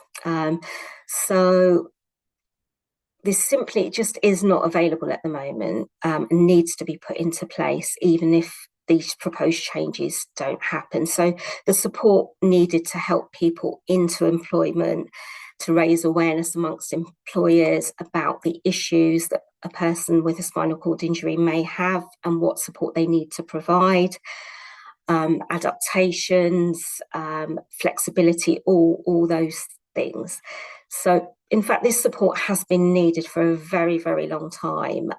So this simply just is not available at the moment and needs to be put into place, even if these proposed changes don't happen. So the support needed to help people into employment, to raise awareness amongst employers about the issues that a person with a spinal cord injury may have and what support they need to provide, adaptations, flexibility, all those things. So in fact, this support has been needed for a very, very long time,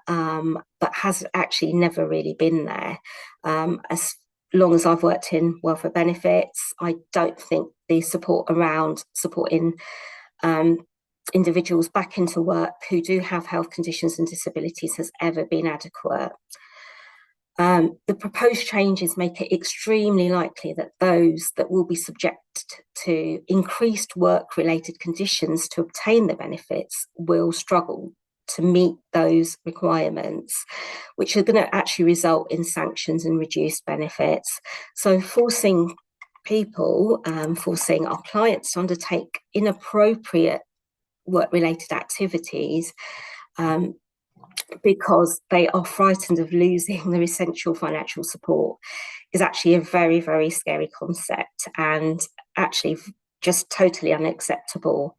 but has actually never really been there. As long as I've worked in welfare benefits, I don't think the support around supporting individuals back into work who do have health conditions and disabilities has ever been adequate. The proposed changes make it extremely likely that those that will be subject to increased work-related conditions to obtain the benefits will struggle to meet those requirements, which are going to actually result in sanctions and reduced benefits. So forcing people, forcing our clients to undertake inappropriate work-related activities because they are frightened of losing their essential financial support is actually a very, very scary concept and actually just totally unacceptable.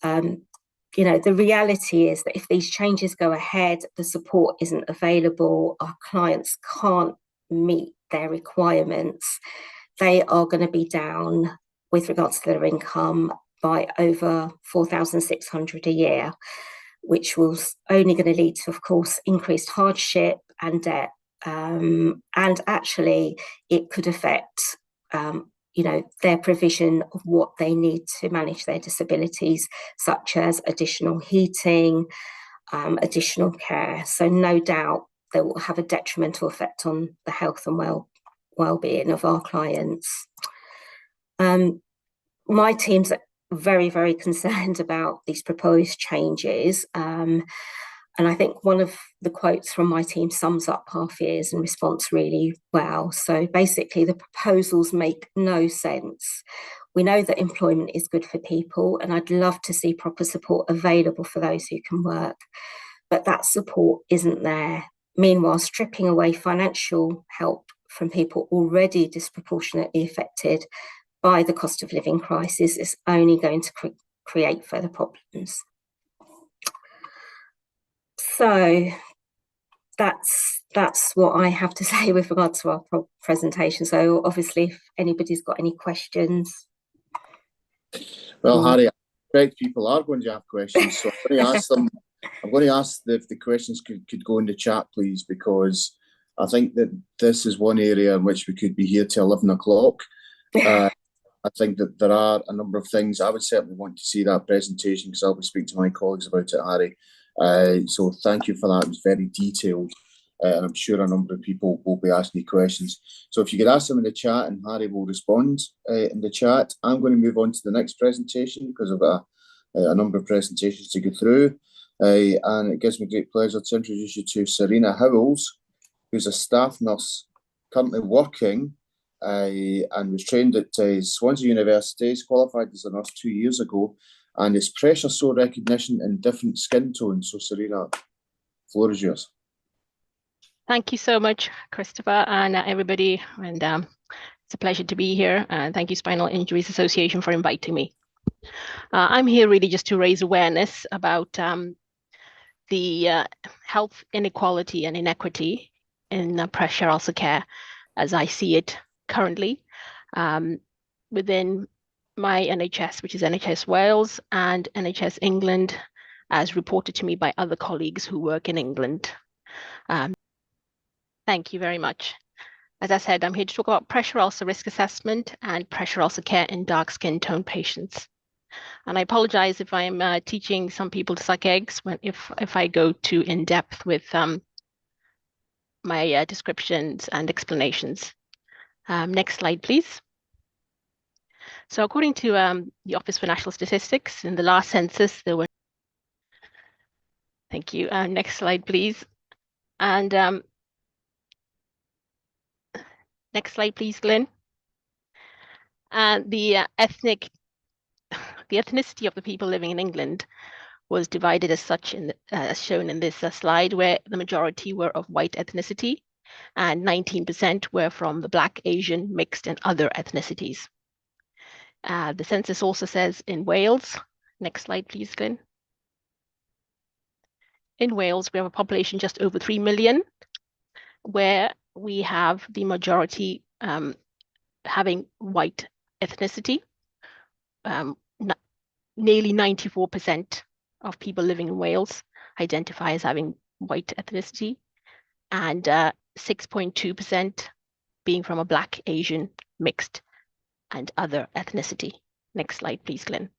You know, the reality is that if these changes go ahead, the support isn't available, our clients can't meet their requirements, they are going to be down with regards to their income by over 4,600 a year, which was only going to lead to, of course, increased hardship and debt. And actually, it could affect, you know, their provision of what they need to manage their disabilities, such as additional heating, additional care. So no doubt they will have a detrimental effect on the health and well-being of our clients. My team's very, very concerned about these proposed changes. And I think one of the quotes from my team sums up our fears and response really well. So basically, the proposals make no sense. We know that employment is good for people, and I'd love to see proper support available for those who can work. But that support isn't there. Meanwhile, stripping away financial help from people already disproportionately affected by the cost of living crisis is only going to create further problems. So that's what I have to say with regard to our presentation. So obviously, if anybody's got any questions. Well, Harry, I expect people are going to have questions, so I'm going to ask them. I'm going to ask if the questions could go in the chat, please, because I think that this is one area in which we could be here till 11 o'clock. I think that there are a number of things. I would certainly want to see that presentation because I'll be speaking to my colleagues about it, Harry. So thank you for that. It was very detailed. And I'm sure a number of people will be asking you questions. So if you could ask them in the chat and Harry will respond in the chat. I'm going to move on to the next presentation because I've got a number of presentations to go through. And it gives me great pleasure to introduce you to Serena Howells, who's a staff nurse currently working and was trained at Swansea University, qualified as a nurse 2 years ago, and is pressure sore recognition in different skin tones. So Serena, the floor is yours. Thank you so much, Christopher, and everybody. And it's a pleasure to be here. Thank you, Spinal Injuries Association, for inviting me. I'm here really just to raise awareness about the health inequality and inequity in pressure ulcer care as I see it currently within my NHS, which is NHS Wales and NHS England, as reported to me by other colleagues who work in England. Thank you very much. As I said, I'm here to talk about pressure ulcer risk assessment and pressure ulcer care in dark skin tone patients. And I apologize if I am teaching some people to suck eggs if I go too in depth with my descriptions and explanations. Next slide, please. So according to the Office for National Statistics, in the last census, there were, thank you, next slide, please. And next slide, please, Glenn. And the ethnicity of the people living in England was divided as such as shown in this slide, where the majority were of white ethnicity and 19% were from the Black, Asian, mixed and other ethnicities. The census also says in Wales, next slide please, Glenn. In Wales, we have a population just over 3 million, where we have the majority having white ethnicity. Nearly 94% of people living in Wales identify as having white ethnicity, and 6.2% being from a Black, Asian, mixed, and other ethnicity. Next slide, please, Glenn.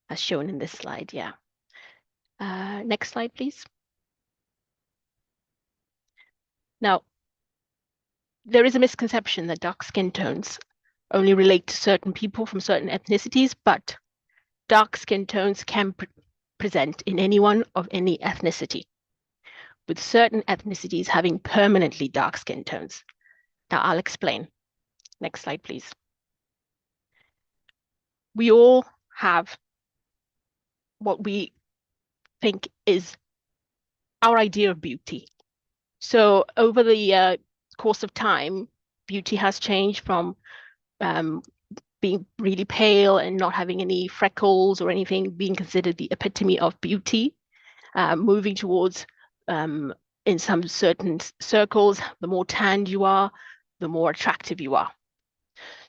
As shown in this slide, yeah. Next slide, please. Now, there is a misconception that dark skin tones only relate to certain people from certain ethnicities, but dark skin tones can present in anyone of any ethnicity, with certain ethnicities having permanently dark skin tones. Now, I'll explain. Next slide, please. We all have what we think is our idea of beauty. So over the course of time, beauty has changed from being really pale and not having any freckles or anything being considered the epitome of beauty, moving towards, in some certain circles, the more tanned you are, the more attractive you are.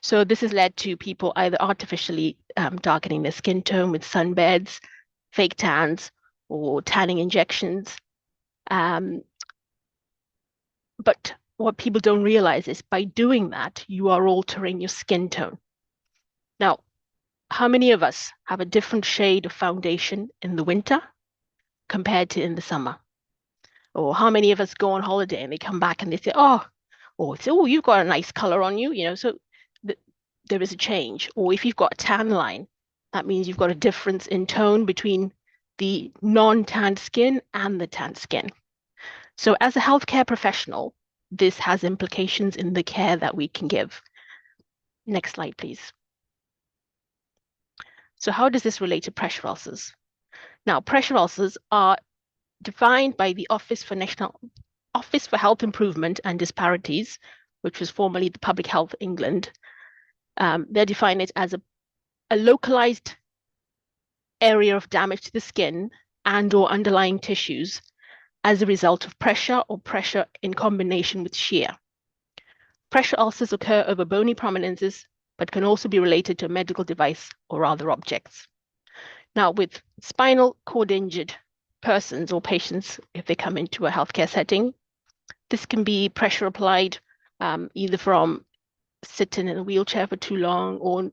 So this has led to people either artificially darkening their skin tone with sunbeds, fake tans, or tanning injections. But what people don't realize is by doing that, you are altering your skin tone. Now, how many of us have a different shade of foundation in the winter compared to in the summer? Or how many of us go on holiday and they come back and they say, oh, you've got a nice color on you, you know, so there is a change. Or if you've got a tan line, that means you've got a difference in tone between the non-tanned skin and the tanned skin. So as a healthcare professional, this has implications in the care that we can give. Next slide, please. So how does this relate to pressure ulcers? Now, pressure ulcers are defined by the Office for Health Improvement and Disparities, which was formerly the Public Health England. They define it as a localized area of damage to the skin and or underlying tissues as a result of pressure or pressure in combination with shear. Pressure ulcers occur over bony prominences, but can also be related to a medical device or other objects. Now, with spinal cord injured persons or patients, if they come into a healthcare setting, this can be pressure applied either from sitting in a wheelchair for too long or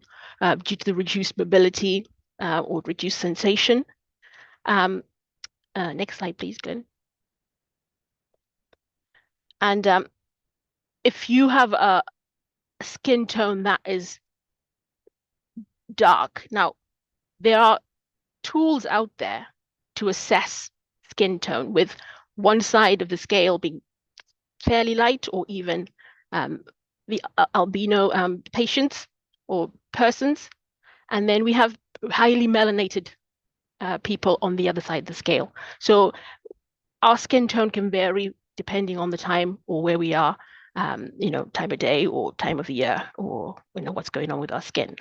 due to the reduced mobility or reduced sensation. Next slide, please, Glenn. And if you have a skin tone that is dark, now there are tools out there to assess skin tone, with one side of the scale being fairly light or even the albino patients or persons. And then we have highly melanated people on the other side of the scale. So our skin tone can vary depending on the time or where we are, time of day or time of the year, or what's going on with our skin.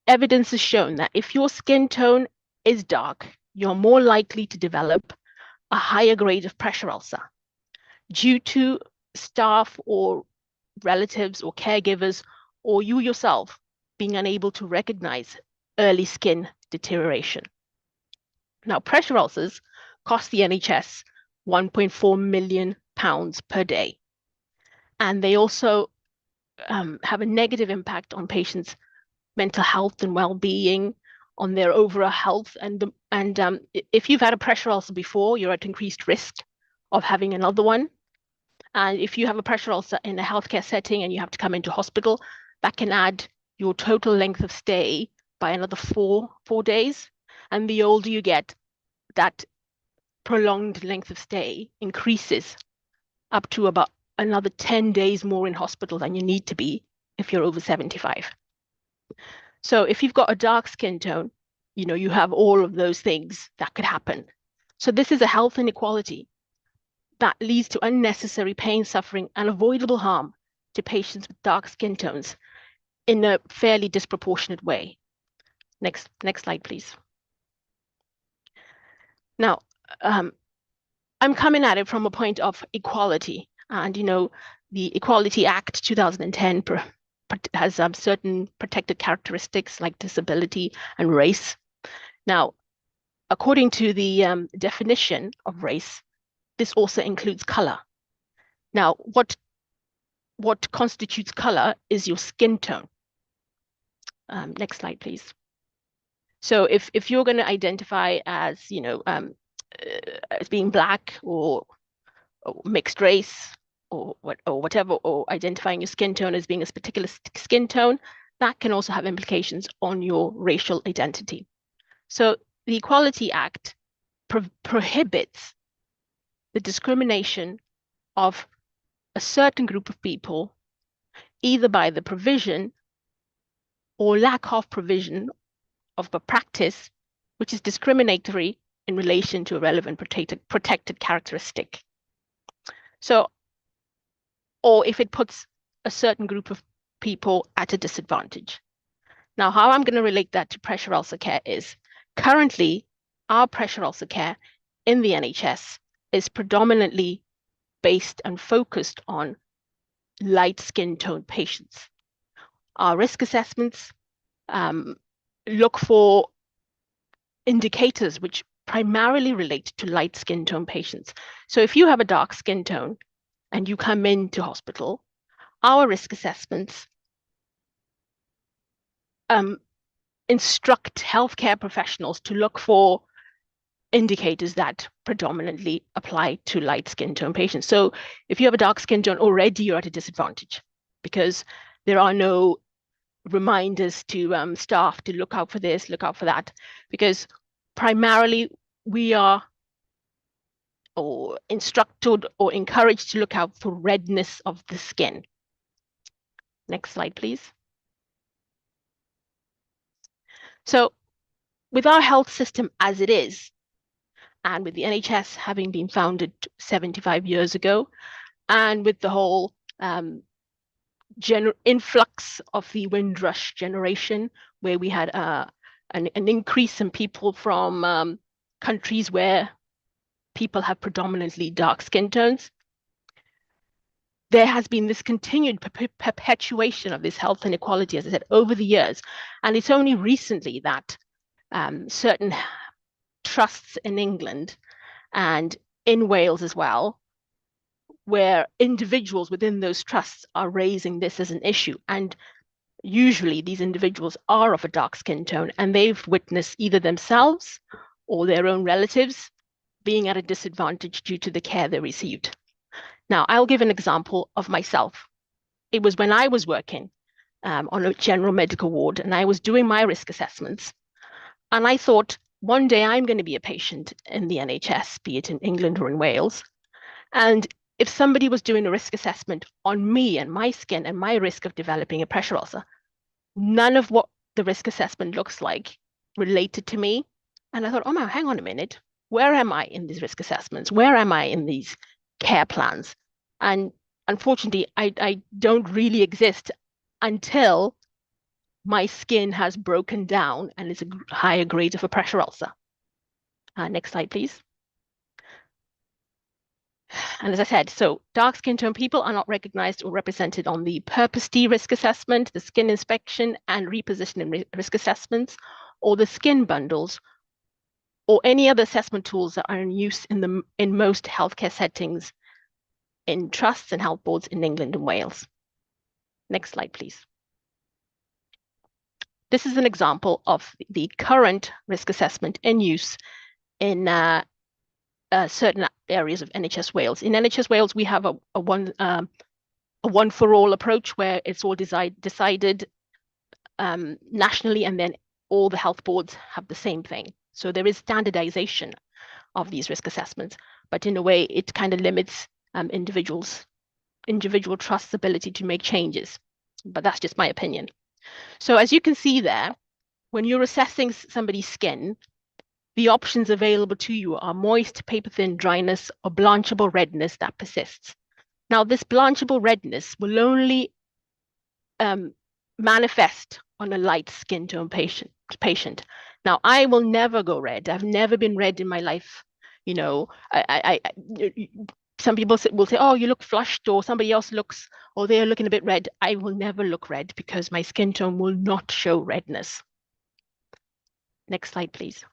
evidence has shown that if your skin tone is dark, you're more likely to develop a higher grade of pressure ulcer due to staff or relatives or caregivers or you yourself being unable to recognize early skin deterioration. Now, pressure ulcers cost the NHS £1.4 million per day. And they also have a negative impact on patients' mental health and well-being, on their overall health. And if you've had a pressure ulcer before, you're at increased risk of having another one. And if you have a pressure ulcer in a healthcare setting and you have to come into hospital, that can add your total length of stay by another four days. And the older you get, that prolonged length of stay increases up to about another 10 days more in hospital than you need to be if you're over 75. So if you've got a dark skin tone, you have all of those things that could happen. So this is a health inequality that leads to unnecessary pain, suffering, and avoidable harm to patients with dark skin tones in a fairly disproportionate way. Next slide, please. Now, I'm coming at it from a point of equality. And, the Equality Act 2010 has certain protected characteristics like disability and race. Now, according to the definition of race, this also includes color. Now, what constitutes color is your skin tone. Next slide, please. So if you're going to identify as, as being black or mixed race or whatever, or identifying your skin tone as being a particular skin tone, that can also have implications on your racial identity. So the Equality Act prohibits the discrimination of a certain group of people, either by the provision or lack of provision of a practice which is discriminatory in relation to a relevant protected characteristic. So, or if it puts a certain group of people at a disadvantage. Now, how I'm going to relate that to pressure ulcer care is, currently, our pressure ulcer care in the NHS is predominantly based and focused on light skin tone patients. Our risk assessments look for indicators which primarily relate to light skin tone patients. So if you have a dark skin tone and you come into hospital, our risk assessments instruct healthcare professionals to look for indicators that predominantly apply to light skin tone patients. So if you have a dark skin tone, already you're at a disadvantage because there are no reminders to staff to look out for this, look out for that, because primarily we are instructed or encouraged to look out for redness of the skin. Next slide, please. So with our health system as it is, and with the NHS having been founded 75 years ago, and with the whole influx of the Windrush generation, where we had an increase in people from countries where people have predominantly dark skin tones, there has been this continued perpetuation of this health inequality, as I said, over the years. And it's only recently that certain trusts in England and in Wales as well, where individuals within those trusts are raising this as an issue. And usually these individuals are of a dark skin tone and they've witnessed either themselves or their own relatives being at a disadvantage due to the care they received. Now, I'll give an example of myself. It was when I was working on a general medical ward and I was doing my risk assessments. And I thought, one day I'm going to be a patient in the NHS, be it in England or in Wales. And if somebody was doing a risk assessment on me and my skin and my risk of developing a pressure ulcer, none of what the risk assessment looks like related to me. And I thought, oh, hang on a minute. Where am I in these risk assessments? Where am I in these care plans? And unfortunately, I don't really exist until my skin has broken down and is a higher grade of a pressure ulcer. Next slide, please. And as I said, so dark skin tone people are not recognized or represented on the purpose D risk assessment, the skin inspection and repositioning risk assessments, or the skin bundles, or any other assessment tools that are in use in most healthcare settings in trusts and health boards in England and Wales. Next slide, please. This is an example of the current risk assessment in use in certain areas of NHS Wales. In NHS Wales, we have a one-for-all approach where it's all decided nationally, and then all the health boards have the same thing. So there is standardization of these risk assessments, but in a way, it kind of limits individual trusts' ability to make changes. But that's just my opinion. So as you can see there, when you're assessing somebody's skin, the options available to you are moist, paper-thin dryness, or blanchable redness that persists. Now, this blanchable redness will only manifest on a light skin tone patient. Now, I will never go red. I've never been red in my life. You know, some people will say, oh, you look flushed, or somebody else looks, or they're looking a bit red. I will never look red because my skin tone will not show redness. Next slide, please.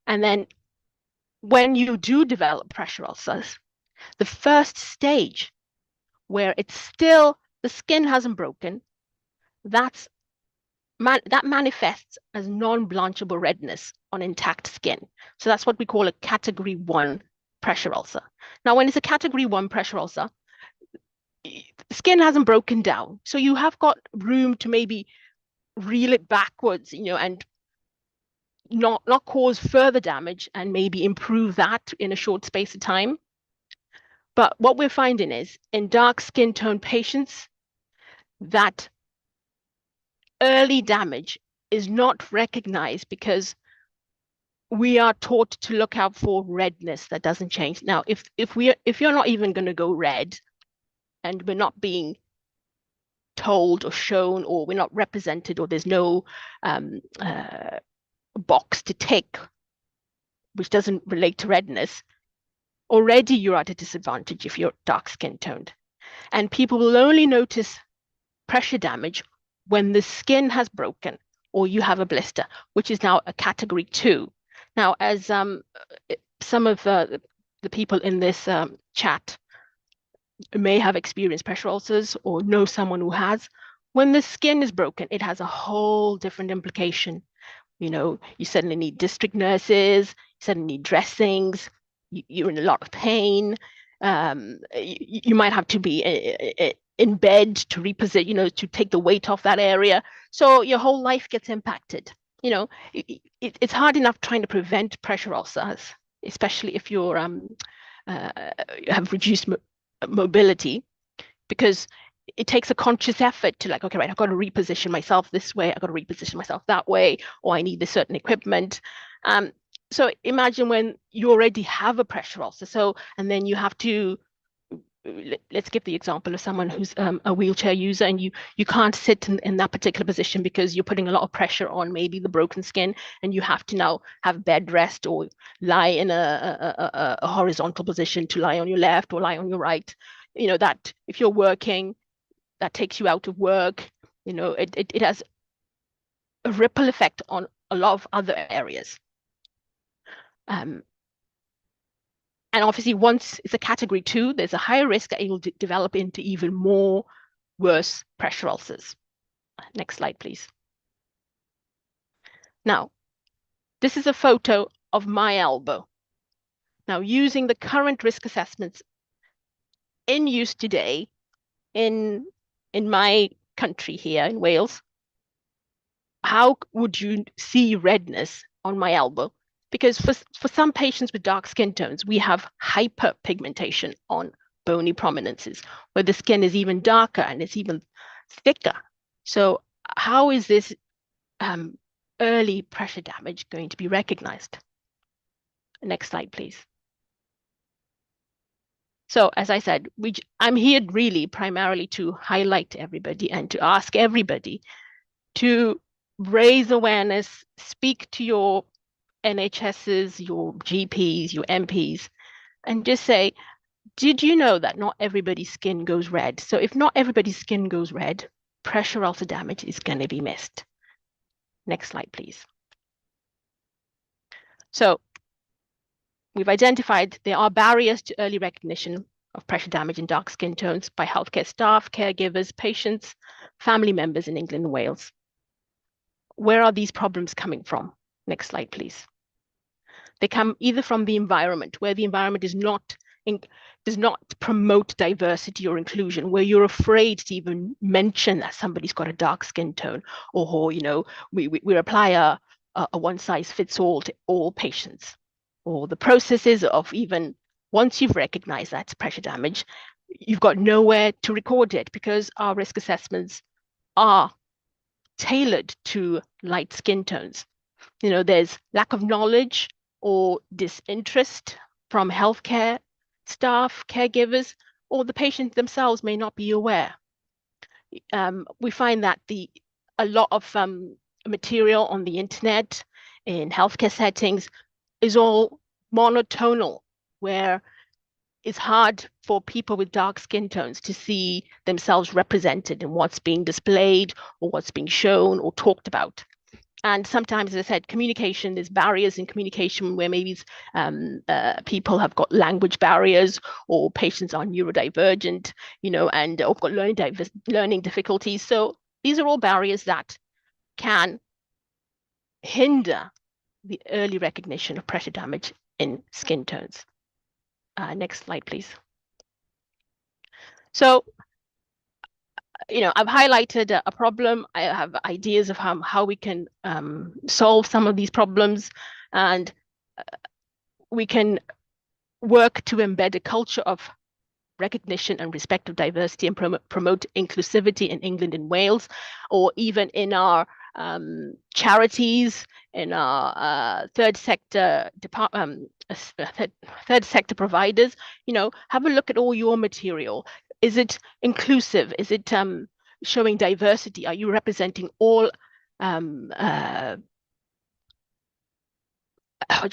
And then when you do develop pressure ulcers, the first stage where it's still, the skin hasn't broken, that manifests as non-blanchable redness on intact skin. So that's what we call a category 1 pressure ulcer. Now, when it's a category 1 pressure ulcer, skin hasn't broken down. So you have got room to maybe reel it backwards, you know, and not cause further damage and maybe improve that in a short space of time. But what we're finding is in dark skin tone patients, that early damage is not recognized because we are taught to look out for redness that doesn't change. Now, if you're not even going to go red, and we're not being told or shown, or we're not represented, or there's no box to tick which doesn't relate to redness, already you're at a disadvantage if you're dark skin toned. And people will only notice pressure damage when the skin has broken or you have a blister, which is now a category 2. Now, as some of the people in this chat may have experienced pressure ulcers or know someone who has, when the skin is broken, it has a whole different implication. You know, you suddenly need district nurses, you suddenly need dressings, you're in a lot of pain. You might have to be in bed to reposition, you know, to take the weight off that area. So your whole life gets impacted. You know, it's hard enough trying to prevent pressure ulcers, especially if you're have reduced mobility, because it takes a conscious effort to like, okay, right, I've got to reposition myself this way, I've got to reposition myself that way, or I need this certain equipment. So imagine when you already have a pressure ulcer. So, and then you have to, let's give the example of someone who's a wheelchair user, and you can't sit in that particular position because you're putting a lot of pressure on maybe the broken skin, and you have to now have bed rest or lie in a horizontal position to lie on your left or lie on your right. You know, that if you're working, that takes you out of work. You know, it has a ripple effect on a lot of other areas. And obviously, once it's a category 2, there's a higher risk that it will develop into even more worse pressure ulcers. Next slide, please. Now, this is a photo of my elbow. Now, using the current risk assessments in use today in my country here in Wales, how would you see redness on my elbow? Because for some patients with dark skin tones, we have hyperpigmentation on bony prominences, where the skin is even darker and it's even thicker. So how is this early pressure damage going to be recognized? Next slide, please. So as I said, I'm here really primarily to highlight to everybody and to ask everybody to raise awareness, speak to your NHSs, your GPs, your MPs, and just say, did you know that not everybody's skin goes red? So if not everybody's skin goes red, pressure ulcer damage is going to be missed. Next slide, please. So we've identified there are barriers to early recognition of pressure damage in dark skin tones by healthcare staff, caregivers, patients, family members in England and Wales. Where are these problems coming from? Next slide, please. They come either from the environment, where the environment does not promote diversity or inclusion, where you're afraid to even mention that somebody's got a dark skin tone, or we apply a one-size-fits-all to all patients, or the processes of even once you've recognized that's pressure damage, you've got nowhere to record it because our risk assessments are tailored to light skin tones. There's lack of knowledge or disinterest from healthcare staff, caregivers, or the patients themselves may not be aware. We find that a lot of material on the internet in healthcare settings is all monotonal, where it's hard for people with dark skin tones to see themselves represented in what's being displayed or what's being shown or talked about. And sometimes, as I said, communication, there's barriers in communication where maybe people have got language barriers or patients are neurodivergent, and or got learning difficulties. So these are all barriers that can hinder the early recognition of pressure damage in skin tones. Next slide, please. So, I've highlighted a problem. I have ideas of how we can solve some of these problems, and we can work to embed a culture of recognition and respect of diversity and promote inclusivity in England and Wales, or even in our charities, in our third sector providers. Have a look at all your material. Is it inclusive? Is it showing diversity? Are you representing all how do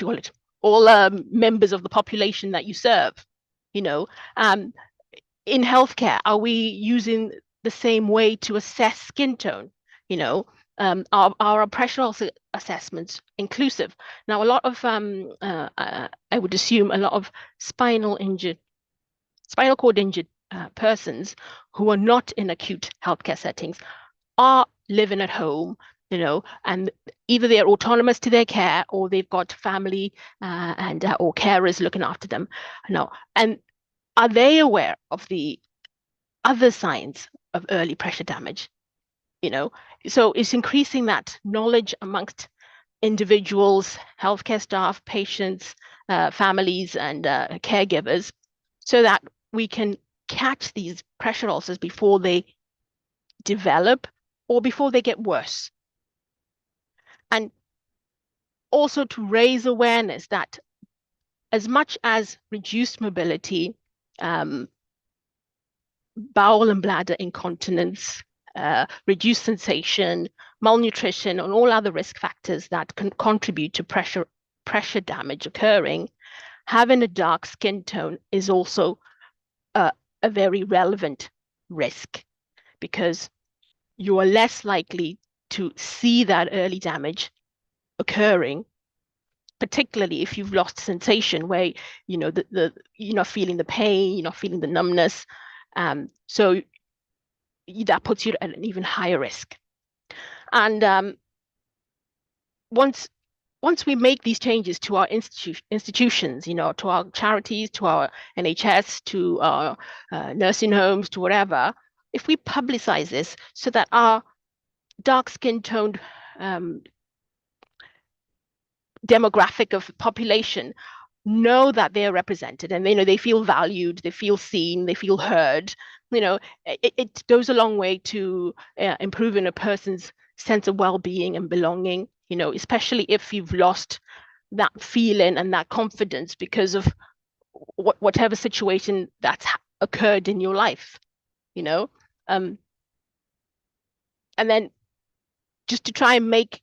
you call it? All members of the population that you serve? In healthcare, are we using the same way to assess skin tone? Are our pressure ulcer assessments inclusive? Now, a lot of I would assume a lot of spinal cord injured persons who are not in acute healthcare settings are living at home, and either they're autonomous to their care or they've got family or carers looking after them. And are they aware of the other signs of early pressure damage? So it's increasing that knowledge amongst individuals, healthcare staff, patients, families, and caregivers, so that we can catch these pressure ulcers before they develop or before they get worse. And also to raise awareness that as much as reduced mobility, bowel and bladder incontinence, reduced sensation, malnutrition, and all other risk factors that can contribute to pressure damage occurring, having a dark skin tone is also a very relevant risk, because you are less likely to see that early damage occurring, particularly if you've lost sensation, where you're not feeling the pain, you're not feeling the numbness. So that puts you at an even higher risk. And once we make these changes to our institutions, to our charities, to our NHS, to our nursing homes, to whatever, if we publicize this so that our dark skin toned demographic of population know that they're represented, and they feel valued, they feel seen, they feel heard, it goes a long way to improving a person's sense of well-being and belonging, especially if you've lost that feeling and that confidence because of whatever situation that's occurred in your life, you know. And then just to try and make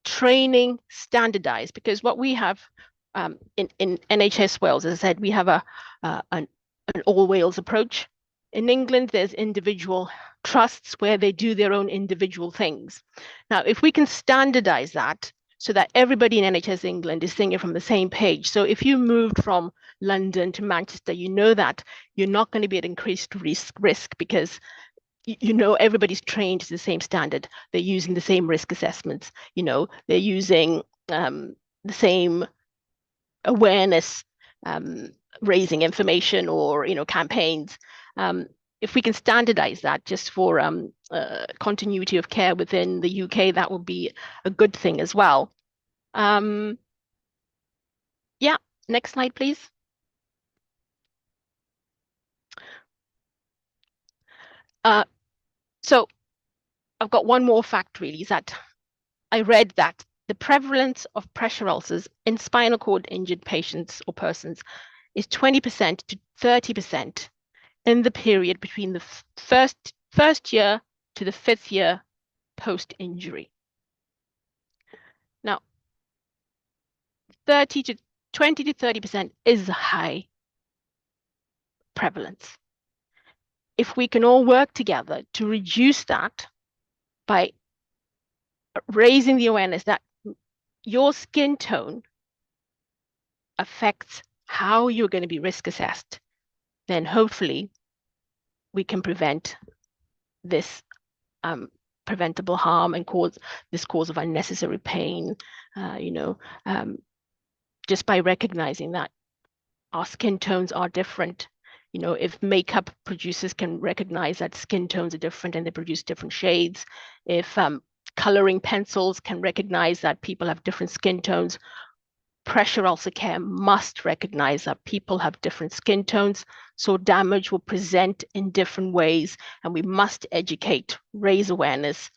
training standardized, because what we have in NHS Wales, as I said, we have an all Wales approach. In England, there's individual trusts where they do their own individual things. Now, if we can standardize that so that everybody in NHS England is singing from the same page. So if you moved from London to Manchester, you know that you're not going to be at increased risk because you know everybody's trained to the same standard. They're using the same risk assessments. You know, they're using the same awareness raising information or campaigns. If we can standardize that just for continuity of care within the UK, that would be a good thing as well. Yeah, next slide, please. So I've got one more fact really, is that I read that the prevalence of pressure ulcers in spinal cord injured patients or persons is 20% to 30% in the period between the first year to the 5th year post-injury. Now, 20 to 30% is a high prevalence. If we can all work together to reduce that by raising the awareness that your skin tone affects how you're going to be risk assessed, then hopefully we can prevent this preventable harm and cause of unnecessary pain, just by recognizing that our skin tones are different. If makeup producers can recognize that skin tones are different and they produce different shades, if coloring pencils can recognize that people have different skin tones, pressure ulcer care must recognize that people have different skin tones, so damage will present in different ways, and we must educate, raise awareness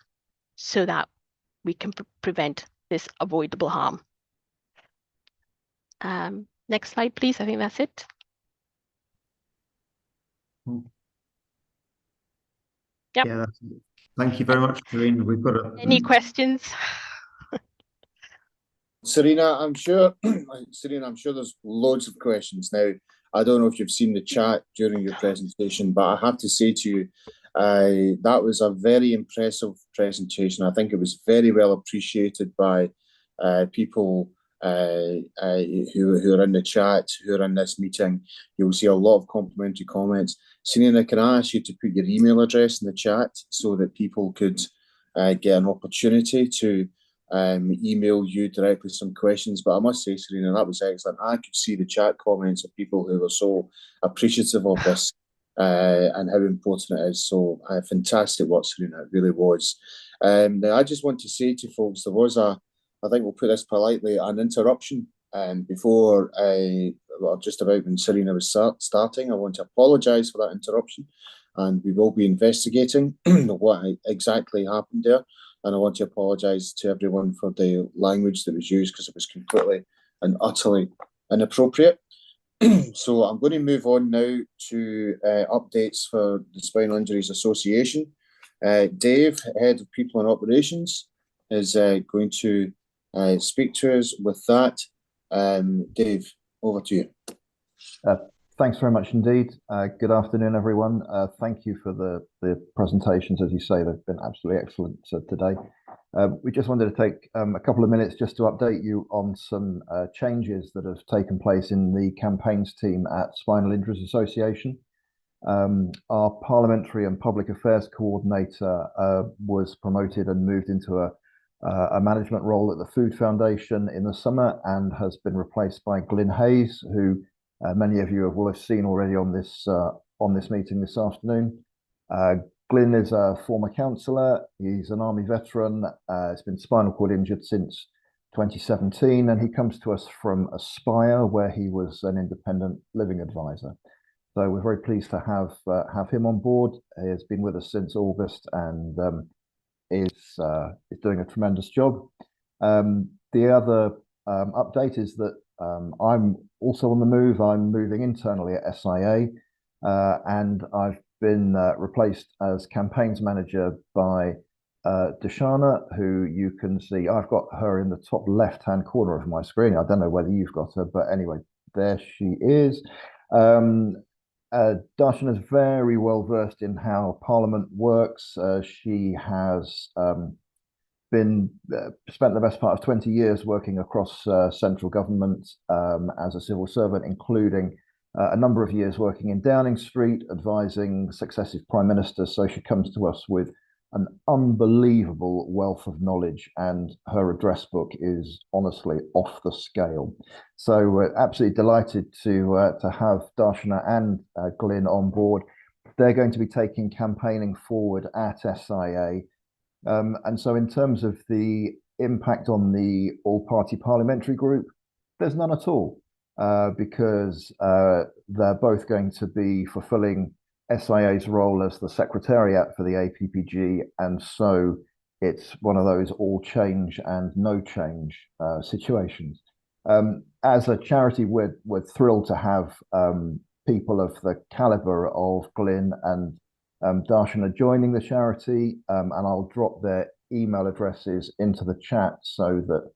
so that we can prevent this avoidable harm. Next slide, please. I think that's it. Yep. Yeah, that's it. Thank you very much, Serena. We've got any questions? Serena, I'm sure there's loads of questions now. I don't know if you've seen the chat during your presentation, but I have to say to you, that was a very impressive presentation. I think it was very well appreciated by people who are in the chat, who are in this meeting. You'll see a lot of complimentary comments. Serena, can I ask you to put your email address in the chat so that people could get an opportunity to email you directly some questions? But I must say, Serena, that was excellent. I could see the chat comments of people who were so appreciative of this and how important it is. So fantastic work, Serena, it really was. Now, I just want to say to folks, there was I think we'll put this politely, an interruption before just about when Serena was starting. I want to apologise for that interruption, and we will be investigating what exactly happened there. And I want to apologise to everyone for the language that was used, because it was completely and utterly inappropriate. So I'm going to move on now to updates for the Spinal Injuries Association. Dave, Head of People and Operations, is going to speak to us with that. Dave, over to you. Thanks very much indeed. Good afternoon, everyone. Thank you for the presentations. As you say, they've been absolutely excellent today. We just wanted to take a couple of minutes just to update you on some changes that have taken place in the campaigns team at Spinal Injuries Association. Our Parliamentary and Public Affairs Coordinator was promoted and moved into a management role at the Food Foundation in the summer, and has been replaced by Glyn Hayes, who many of you will have seen already on this meeting this afternoon. Glyn is a former councillor. He's an Army veteran. He's been spinal cord injured since 2017, and he comes to us from Aspire, where he was an independent living advisor. So we're very pleased to have him on board. He has been with us since August, and is doing a tremendous job. The other update is that I'm also on the move. I'm moving internally at SIA, and I've been replaced as campaigns manager by Dashana, who you can see. I've got her in the top left-hand corner of my screen. I don't know whether you've got her, but anyway, there she is. Darshana is very well versed in how Parliament works. She has spent the best part of 20 years working across central government as a civil servant, including a number of years working in Downing Street, advising successive prime ministers. So she comes to us with an unbelievable wealth of knowledge, and her address book is honestly off the scale. So we're absolutely delighted to have Darshana and Glyn on board. They're going to be taking campaigning forward at SIA. And so in terms of the impact on the all-party parliamentary group, there's none at all, because they're both going to be fulfilling SIA's role as the secretariat for the APPG, and so it's one of those all change and no change situations. As a charity, we're thrilled to have people of the caliber of Glyn and Darshana joining the charity, and I'll drop their email addresses into the chat so that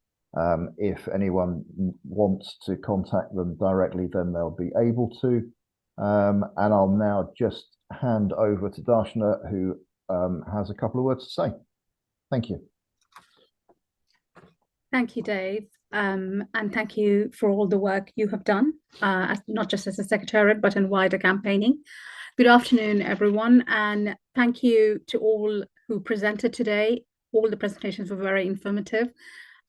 if anyone wants to contact them directly, then they'll be able to. And I'll now just hand over to Darshana, who has a couple of words to say. Thank you. Thank you, Dave. And thank you for all the work you have done, not just as a secretariat, but in wider campaigning. Good afternoon, everyone, and thank you to all who presented today. All the presentations were very informative,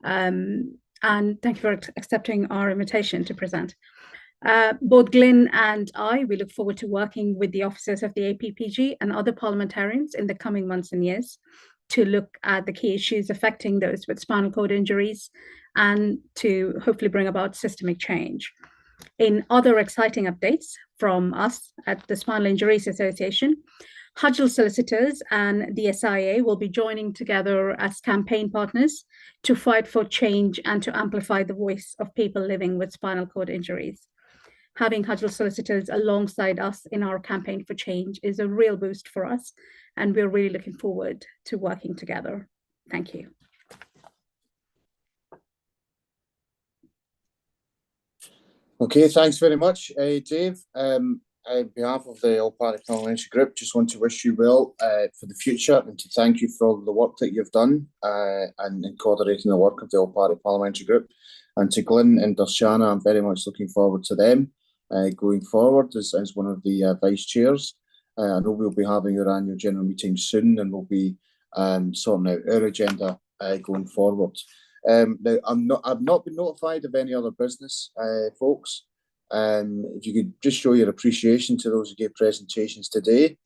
and thank you for accepting our invitation to present. Both Glyn and we look forward to working with the officers of the APPG and other parliamentarians in the coming months and years to look at the key issues affecting those with spinal cord injuries and to hopefully bring about systemic change. In other exciting updates from us at the Spinal Injuries Association, Hudgell Solicitors and the SIA will be joining together as campaign partners to fight for change and to amplify the voice of people living with spinal cord injuries. Having Hudgell Solicitors alongside us in our campaign for change is a real boost for us, and we're really looking forward to working together. Thank you. Okay, thanks very much, Dave. On behalf of the All Party Parliamentary Group, just want to wish you well for the future and to thank you for all the work that you've done and in coordinating the work of the All Party Parliamentary Group. And to Glyn and Darshana, I'm very much looking forward to them going forward as one of the vice chairs. I know we'll be having our annual general meeting soon, and we'll be sorting out our agenda going forward. Now, I've not been notified of any other business, folks. If you could just show your appreciation to those who gave presentations today.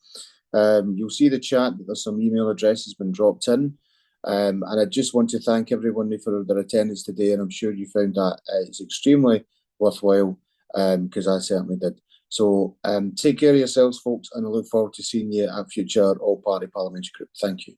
You'll see the chat that there's some email addresses been dropped in. And I just want to thank everyone for their attendance today, and I'm sure you found that it's extremely worthwhile, because I certainly did. So take care of yourselves, folks, and I look forward to seeing you at future All Party Parliamentary Group. Thank you.